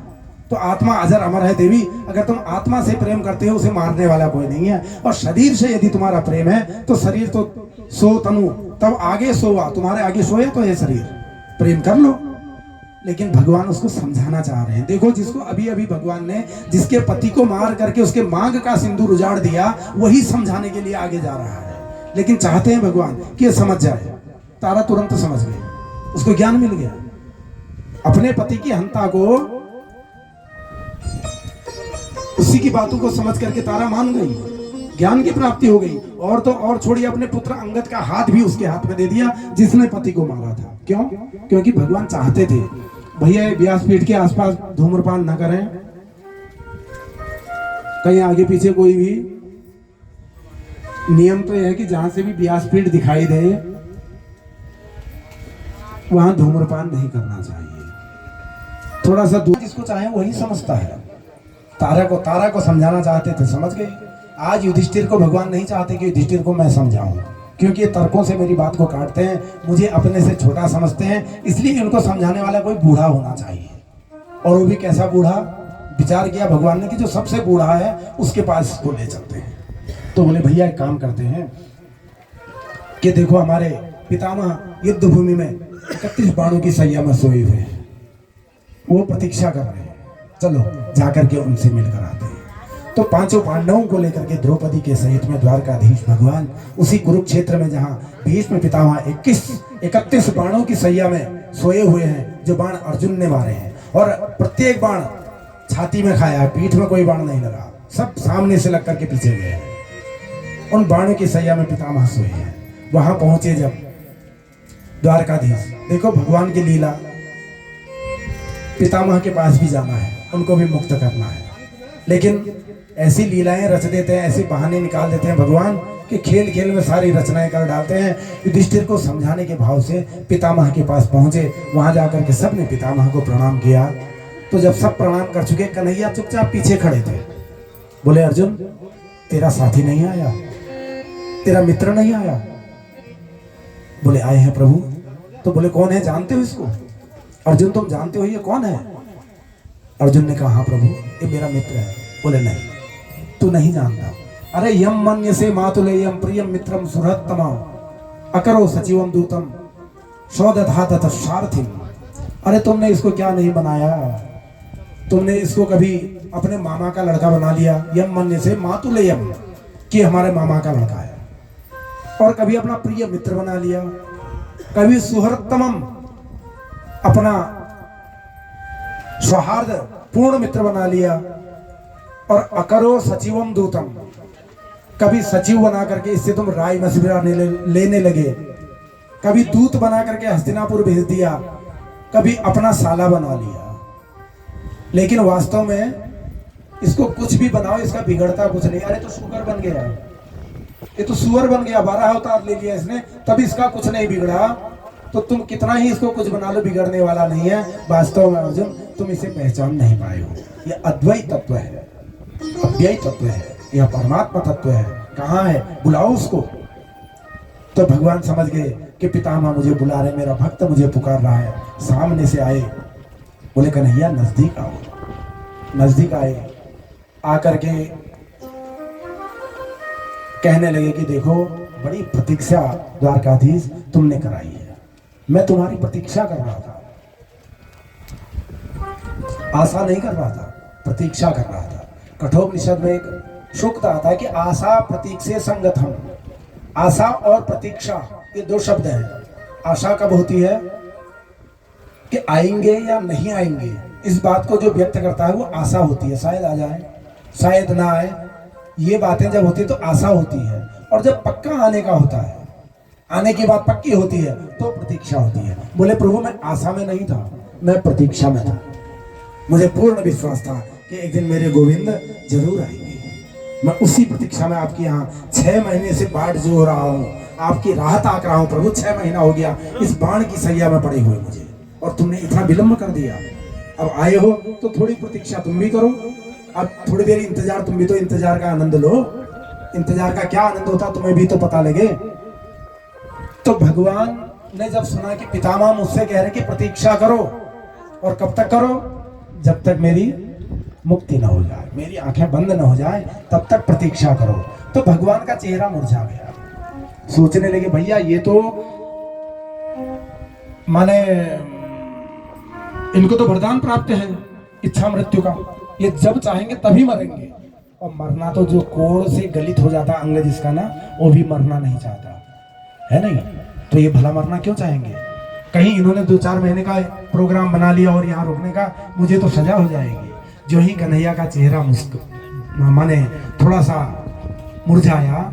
तो आत्मा अजर अमर है देवी। अगर तुम आत्मा से प्रेम करते हो उसे मारने वाला कोई नहीं है। और शरीर से यदि तुम्हारा प्रेम है तो शरीर तो सो तनु तब आगे सोवा, तुम्हारे आगे सोया तो ये शरीर, प्रेम कर लो। लेकिन भगवान उसको समझाना चाह रहे हैं। देखो जिसको अभी अभी भगवान ने जिसके पति को मार करके उसके मांग का सिंदूर उजाड़ दिया, वही समझाने के लिए आगे जा रहा है। लेकिन चाहते हैं भगवान कि ये समझ जाए। तारा तुरंत समझ गई, उसको ज्ञान मिल गया। अपने पति की हंता को, उसी की बातों को समझ करके तारा मान गई, ज्ञान की प्राप्ति हो गई। और तो और छोड़िए, अपने पुत्र अंगद का हाथ भी उसके हाथ में दे दिया जिसने पति को मारा था। क्यों? क्योंकि भगवान चाहते थे भैया व्यासपीठ के आसपास धूम्रपान न करें, कहीं आगे पीछे कोई भी। नियम तो यह है कि जहां से भी व्यासपीठ दिखाई दे वहां धूम्रपान नहीं करना चाहिए। थोड़ा सा दूर, जिसको चाहे वही समझता है। तारा को समझाना चाहते थे, समझ गए। आज युधिष्ठिर को भगवान नहीं चाहते कि युधिष्ठिर को मैं समझाऊं, क्योंकि ये तर्कों से मेरी बात को काटते हैं, मुझे अपने से छोटा समझते हैं। इसलिए इनको समझाने वाला कोई बूढ़ा होना चाहिए। और वो भी कैसा बूढ़ा? विचार किया भगवान ने कि जो सबसे बूढ़ा है उसके पास इसको ले चलते हैं। तो बोले भैया एक काम करते हैं कि देखो हमारे पितामह युद्ध भूमि में 31 बाणों की सैया में सोए हुए हैं, वो प्रतीक्षा कर रहे हैं, चलो जाकर के उनसे मिलकर आते हैं। तो पांचों पांडवों को लेकर के द्रौपदी के सहित में द्वारकाधीश भगवान उसी कुरुक्षेत्र में जहां भीष्म पितामह 31 बाणों की सैया में सोए हुए हैं, जो बाण अर्जुन ने मारे हैं, और प्रत्येक बाण छाती में खाया है, पीठ में कोई बाण नहीं लगा, सब सामने से लग करके पीछे गए हैं। उन बाणों की सैया में पितामह सोए हैं। वहां पहुंचे जब द्वारकाधीश, देखो भगवान की लीला, पितामह के पास भी जाना है, उनको भी मुक्त करना है, लेकिन ऐसी लीलाएं रच देते हैं, ऐसे बहाने निकाल देते हैं भगवान कि खेल खेल में सारी रचनाएं कर डालते हैं। युधिष्ठिर को समझाने के भाव से पितामह के पास पहुंचे। वहां जाकर के सबने पितामह को प्रणाम किया। तो जब सब प्रणाम कर चुके, कन्हैया चुपचाप पीछे खड़े थे। बोले, अर्जुन तेरा साथी नहीं आया, तेरा मित्र नहीं आया? बोले, आए हैं प्रभु। तो बोले, कौन है, जानते हो इसको? अर्जुन, तुम जानते हो ये कौन है? अर्जुन ने कहा, हाँ प्रभु, ये मेरा मित्र है। बोले, नहीं, तू नहीं जानता। अरे यम मन्य से मातुलेयम प्रियम मित्रम सुहृत्तम अकरो सचिवम दूतम सौदधात सारथिम। अरे तुमने इसको क्या नहीं बनाया, तुमने इसको कभी अपने मामा का लड़का बना लिया, यम मन्य से मातुलेयम, कि हमारे मामा का लड़का है, और कभी अपना प्रिय मित्र बना लिया, कभी सुहृत्तमम, अपना सौहार्द पूर्ण मित्र बना लिया, और अकरो सचिवम दूतम, कभी सचिव बना करके इससे तुम राय मशविरा लेने लगे, कभी दूत बना करके हस्तिनापुर भेज दिया, कभी अपना साला बना लिया। लेकिन वास्तव में इसको कुछ भी बनाओ, इसका बिगड़ता कुछ नहीं। अरे तो शुगर बन गया, ये तो सुअर बन गया, 12 अवतार ले लिया इसने, तब इसका कुछ नहीं बिगड़ा। तो तुम कितना ही इसको कुछ बना लो, बिगड़ने वाला नहीं है। वास्तव में अर्जुन, तुम इसे पहचान नहीं पाए हो। यह अद्वैत तत्व है, अव्यय तत्व है, यह परमात्मा तत्व है। कहाँ है, बुलाओ उसको। तो भगवान समझ गए कि पितामह मुझे बुला रहे, मेरा भक्त मुझे पुकार रहा है। सामने से आए, बोले, कन्हैया नजदीक आओ। नजदीक आए, आकर के कहने लगे कि देखो, बड़ी प्रतीक्षा द्वारकाधीश तुमने कराई है, मैं तुम्हारी प्रतीक्षा कर रहा था, आशा नहीं कर रहा था, प्रतीक्षा कर रहा था। कठोपनिषद में एक सूक्त आता है कि आशा प्रतीक्षे संगतम। आशा और प्रतीक्षा ये दो शब्द हैं। आशा कब होती है कि आएंगे या नहीं आएंगे, इस बात को जो व्यक्त करता है वो आशा होती है, शायद आ जाए, शायद ना आए, ये बातें जब होती है तो आशा होती है। और जब पक्का आने का होता है, आने की बात पक्की होती है, तो प्रतीक्षा होती है। बोले, प्रभु मैं आशा में नहीं था, मैं प्रतीक्षा में था। मुझे पूर्ण विश्वास था कि एक दिन मेरे गोविंद जरूर आएंगे। मैं उसी प्रतीक्षा में आपके यहाँ 6 महीने से बाट जो रहा हूँ, आपकी राह ताक रहा हूँ प्रभु। 6 महीना हो गया इस बाण की सैया में पड़े हुए मुझे, और तुमने इतना विलंब कर दिया। अब आए हो तो थोड़ी प्रतीक्षा तुम भी करो, अब थोड़ी देर इंतजार, तुम भी तो इंतजार का आनंद लो। इंतजार का क्या आनंद होता तुम्हें भी तो पता लगे। तो भगवान ने जब सुना कि पितामह मुझसे कह रहे कि प्रतीक्षा करो, और कब तक करो, जब तक मेरी मुक्ति न हो जाए, मेरी आंखें बंद न हो जाए, तब तक प्रतीक्षा करो। तो भगवान का चेहरा मुरझा गया। सोचने लगे, भैया ये तो माने इनको तो वरदान प्राप्त है इच्छा मृत्यु का, ये जब चाहेंगे तभी मरेंगे। और मरना तो जो कोड़ से गलित हो जाता अंग जिसका ना, वो भी मरना नहीं चाहता है, नहीं? तो ये भला मरना क्यों चाहेंगे? कहीं इन्होंने 2-4 महीने का प्रोग्राम बना लिया और यहाँ रुकने का, मुझे तो सजा हो जाएगी। जो ही कन्हैया का चेहरा माने थोड़ा सा मुरझाया,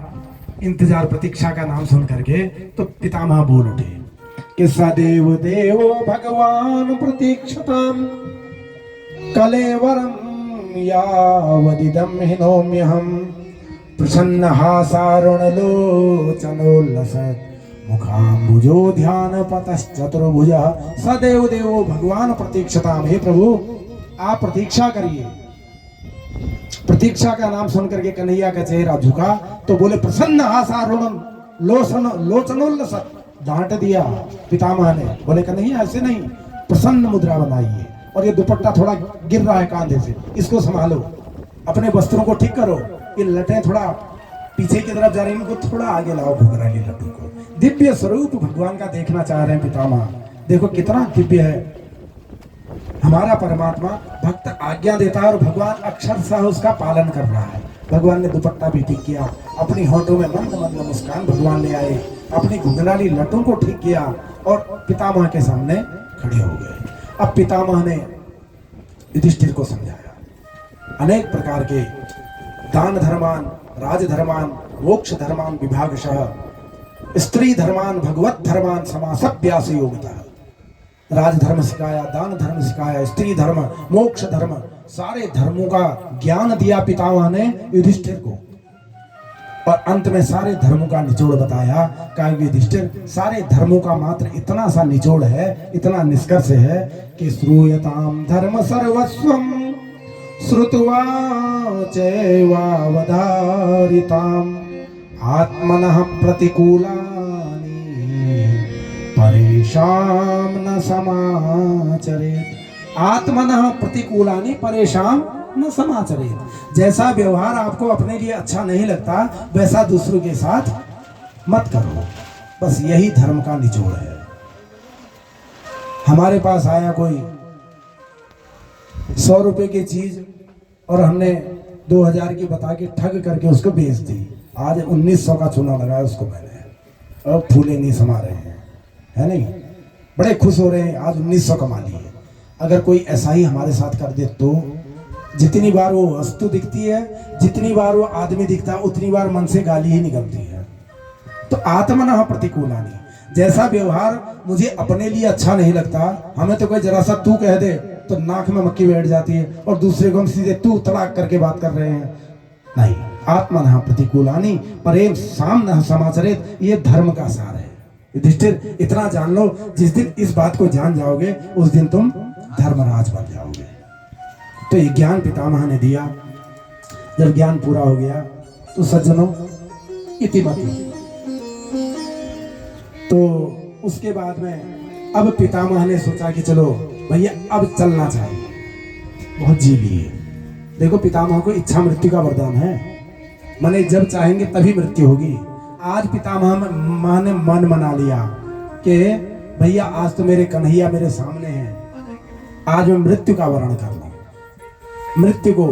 इंतजार प्रतीक्षा का नाम सुन करके, तो पितामह बोल उठे कि सदैव देवो भगवान प्रतीक्षताम कलेवरम यावदिदं हिनोम्यहं प्रसन्नहासारुणलोचनोल्लसत् मुखाम्बुजो ध्यान पतश्चतुर्भुजः। सदैव देवो भगवान प्रतीक्षताम। हे प्रभु आप प्रतीक्षा करिए। प्रतीक्षा का नाम सुन करके कन्हैया का चेहरा झुका, तो बोले, प्रसन्न हासारुणम लोचनोल्लसत्। डांट दिया पितामह ने, बोले, कन्हैया ऐसे नहीं, प्रसन्न मुद्रा बनाइए। और ये दुपट्टा थोड़ा गिर रहा है कांधे से, इसको संभालो, अपने वस्त्रों को ठीक करो, ये लटें थोड़ा पीछे की तरफ जा रही हैं, इनको थोड़ा आगे लाओ, घुघराली लड्डू को। दिव्य स्वरूप भगवान का देखना चाह रहे हैं पितामह। देखो कितना दिव्य है। हमारा परमात्मा भक्त आज्ञा देता है और भगवान अक्षरशः उसका पालन कर रहा है। भगवान ने दुपट्टा भी ठीक किया, अपनी होठों में मंद मंद मुस्कान भगवान ले आए, अपनी घुंघराली लटों को ठीक किया और पितामह के सामने खड़े हो गए। अब पितामह ने युधिष्ठिर को समझाया, अनेक प्रकार के दान धर्मान, राजधर्मान, मोक्ष धर्मान विभागशः, स्त्री धर्मान, भगवत धर्मान, समासभ्यास योगिता। राजधर्म सिखाया, दान धर्म सिखाया, स्त्री धर्म, मोक्ष धर्म, सारे धर्मों का ज्ञान दिया पितामह ने युधिष्ठिर को। और अंत में सारे धर्मों का निचोड़ बताया। कहा युधिष्ठिर, सारे धर्मों का मात्र इतना सा निचोड़ है, इतना निष्कर्ष है कि श्रूयताम धर्म सर्वस्वम श्रुत्वा चैवावधारिताम आत्मनः प्रतिकूलानि परेशान न समाचरेत। आत्मनः प्रतिकूलानि परेशान न समाचरेत। जैसा व्यवहार आपको अपने लिए अच्छा नहीं लगता वैसा दूसरों के साथ मत करो। बस यही धर्म का निचोड़ है। हमारे पास आया कोई 100 रुपए की चीज और हमने 2000 की बता के ठग करके उसको बेच दी। आज 1900 का चूना लगाया उसको मैंने, और फूले नहीं समा रहे हैं, है नहीं, बड़े खुश हो रहे हैं, आज 1900 कमा लिए। अगर कोई ऐसा ही हमारे साथ कर दे तो जितनी बार वो वस्तु दिखती है, जितनी बार वो आदमी दिखता है, उतनी बार मन से गाली ही निकलती है। तो आत्मनः प्रतिकूलानि, जैसा व्यवहार मुझे अपने लिए अच्छा नहीं लगता, हमें तो कोई जरा सा तू कह दे तो नाक में मक्खी बैठ जाती है और दूसरे को हम सीधे तू तड़ाक करके बात कर रहे हैं। नहीं, आत्मनः प्रतिकूलानि परेषां न समाचरेत, ये धर्म का सार है। युधिष्ठिर, इतना जान लो, जिस दिन इस बात को जान जाओगे उस दिन तुम धर्मराज बन जाओगे। तो ये ज्ञान पितामह ने दिया। जब ज्ञान पूरा हो गया तो सज्जनों इतिमति, तो उसके बाद में अब पितामह ने सोचा कि चलो भैया अब चलना चाहिए, बहुत जी लिए। देखो पितामह को इच्छा मृत्यु का वरदान है, माने जब चाहेंगे तभी मृत्यु होगी। आज पितामह माँ ने मन मना लिया कि भैया आज तो मेरे कन्हैया मेरे सामने हैं, आज मैं मृत्यु का वर्ण कर लूं, मृत्यु को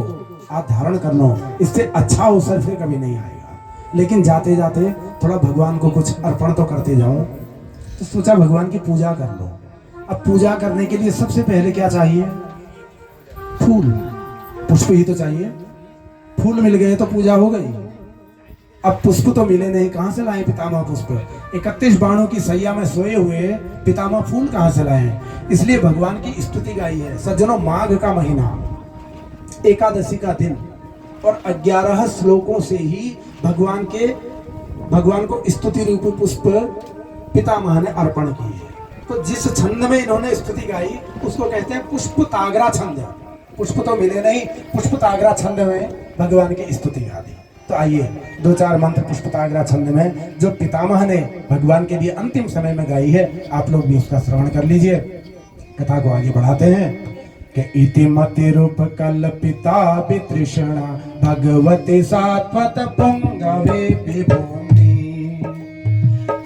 आज धारण कर लो, इससे अच्छा अवसर फिर कभी नहीं आएगा। लेकिन जाते जाते थोड़ा भगवान को कुछ अर्पण तो करते जाऊं, तो सोचा भगवान की पूजा कर लो। अब पूजा करने के लिए सबसे पहले क्या चाहिए? फूल, पुष्प ही तो चाहिए। फूल मिल गए तो पूजा हो गई। अब पुष्प तो मिले नहीं, कहां से लाए पितामह पुष्प? 31 बाणों की सैया में सोए हुए पितामह फूल कहां से लाए? इसलिए भगवान की स्तुति गाई है। सज्जनों, माघ का महीना, एकादशी का दिन, और 11 श्लोकों से ही भगवान को स्तुति रूपी पुष्प पितामह ने अर्पण किए। तो जिस छंद में इन्होंने स्तुति गाई उसको कहते हैं पुष्प तागरा छंद। पुष्प तो मिले नहीं, पुष्प तागरा छंद में भगवान की स्तुति गा दी। तो आइए 2-4 मंत्र पुष्प तागरा छंद में जो पितामह ने भगवान के लिए अंतिम समय में गाई है, आप लोग भी उसका श्रवण कर लीजिए। कथा को आगे बढ़ाते हैं कि इति मति रूप कल्पिता वितृष्णा भगवती सात्वत पुंगवे विभूमि।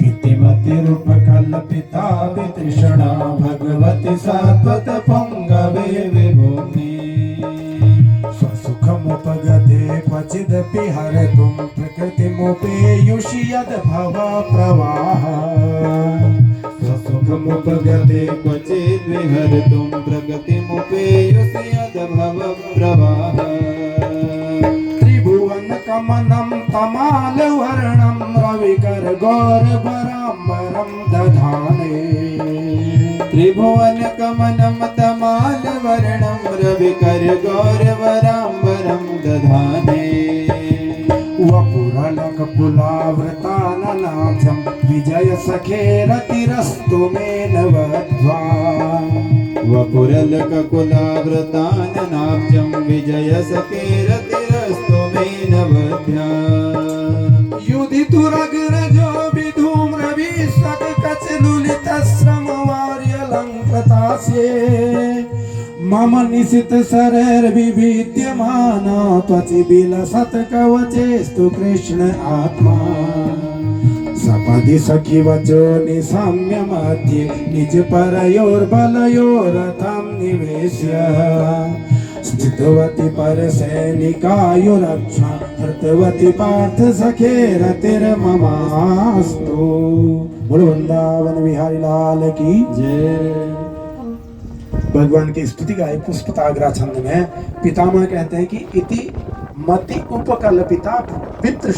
इति मति रूप कल्पिता वितृष्णा भगवती सात्वत पुंगवे विभूमि। स्वसुखमुपगते क्वचिदपि हरतुं प्रकृतिमुपेयुषि यद् भव प्रवाह। स्वसुखमुपगते क्वचिद् विहर्तुं प्रकृतिमुपेयुषि यद् भव प्रवाह। त्रिभुवन कमनं तमालवर्णं रविकर गौरवराम्बरं दधाने। त्रिभुवन कमनं तमालवर्णं रविकर गौरवराम्बरं दधाने। वपुरलक पुलावृताननाथं विजय सखेरतिरस्तु मेनवध्वा। वपुरलककुलावृताननाब्जं विजय सखेरतिरस्तु मेनवध्वा। युधितुरग्रजो विधूम्रविशक कचलुलितश्रमवार्यलङ्कृतास्ये। मम निशित शरैर्विविद्यमान त्वचि विलसत् कवचेस्तु कृष्ण आत्मा। सपद आदि सखी वचो निसाम्य मध्ये निज परयोर्बलयोरथं निवेश्य स्थितवती पर सैनिकायुरक्षा हृतवती पार्थ सखे रतिर्ममास्तु। बोलो वृंदावन बिहारी लाल की जय। भगवान की स्तुति गाय पुष्पताग्रा छंद में पितामह कहते हैं कि इति मति उपकल्पिता पितृ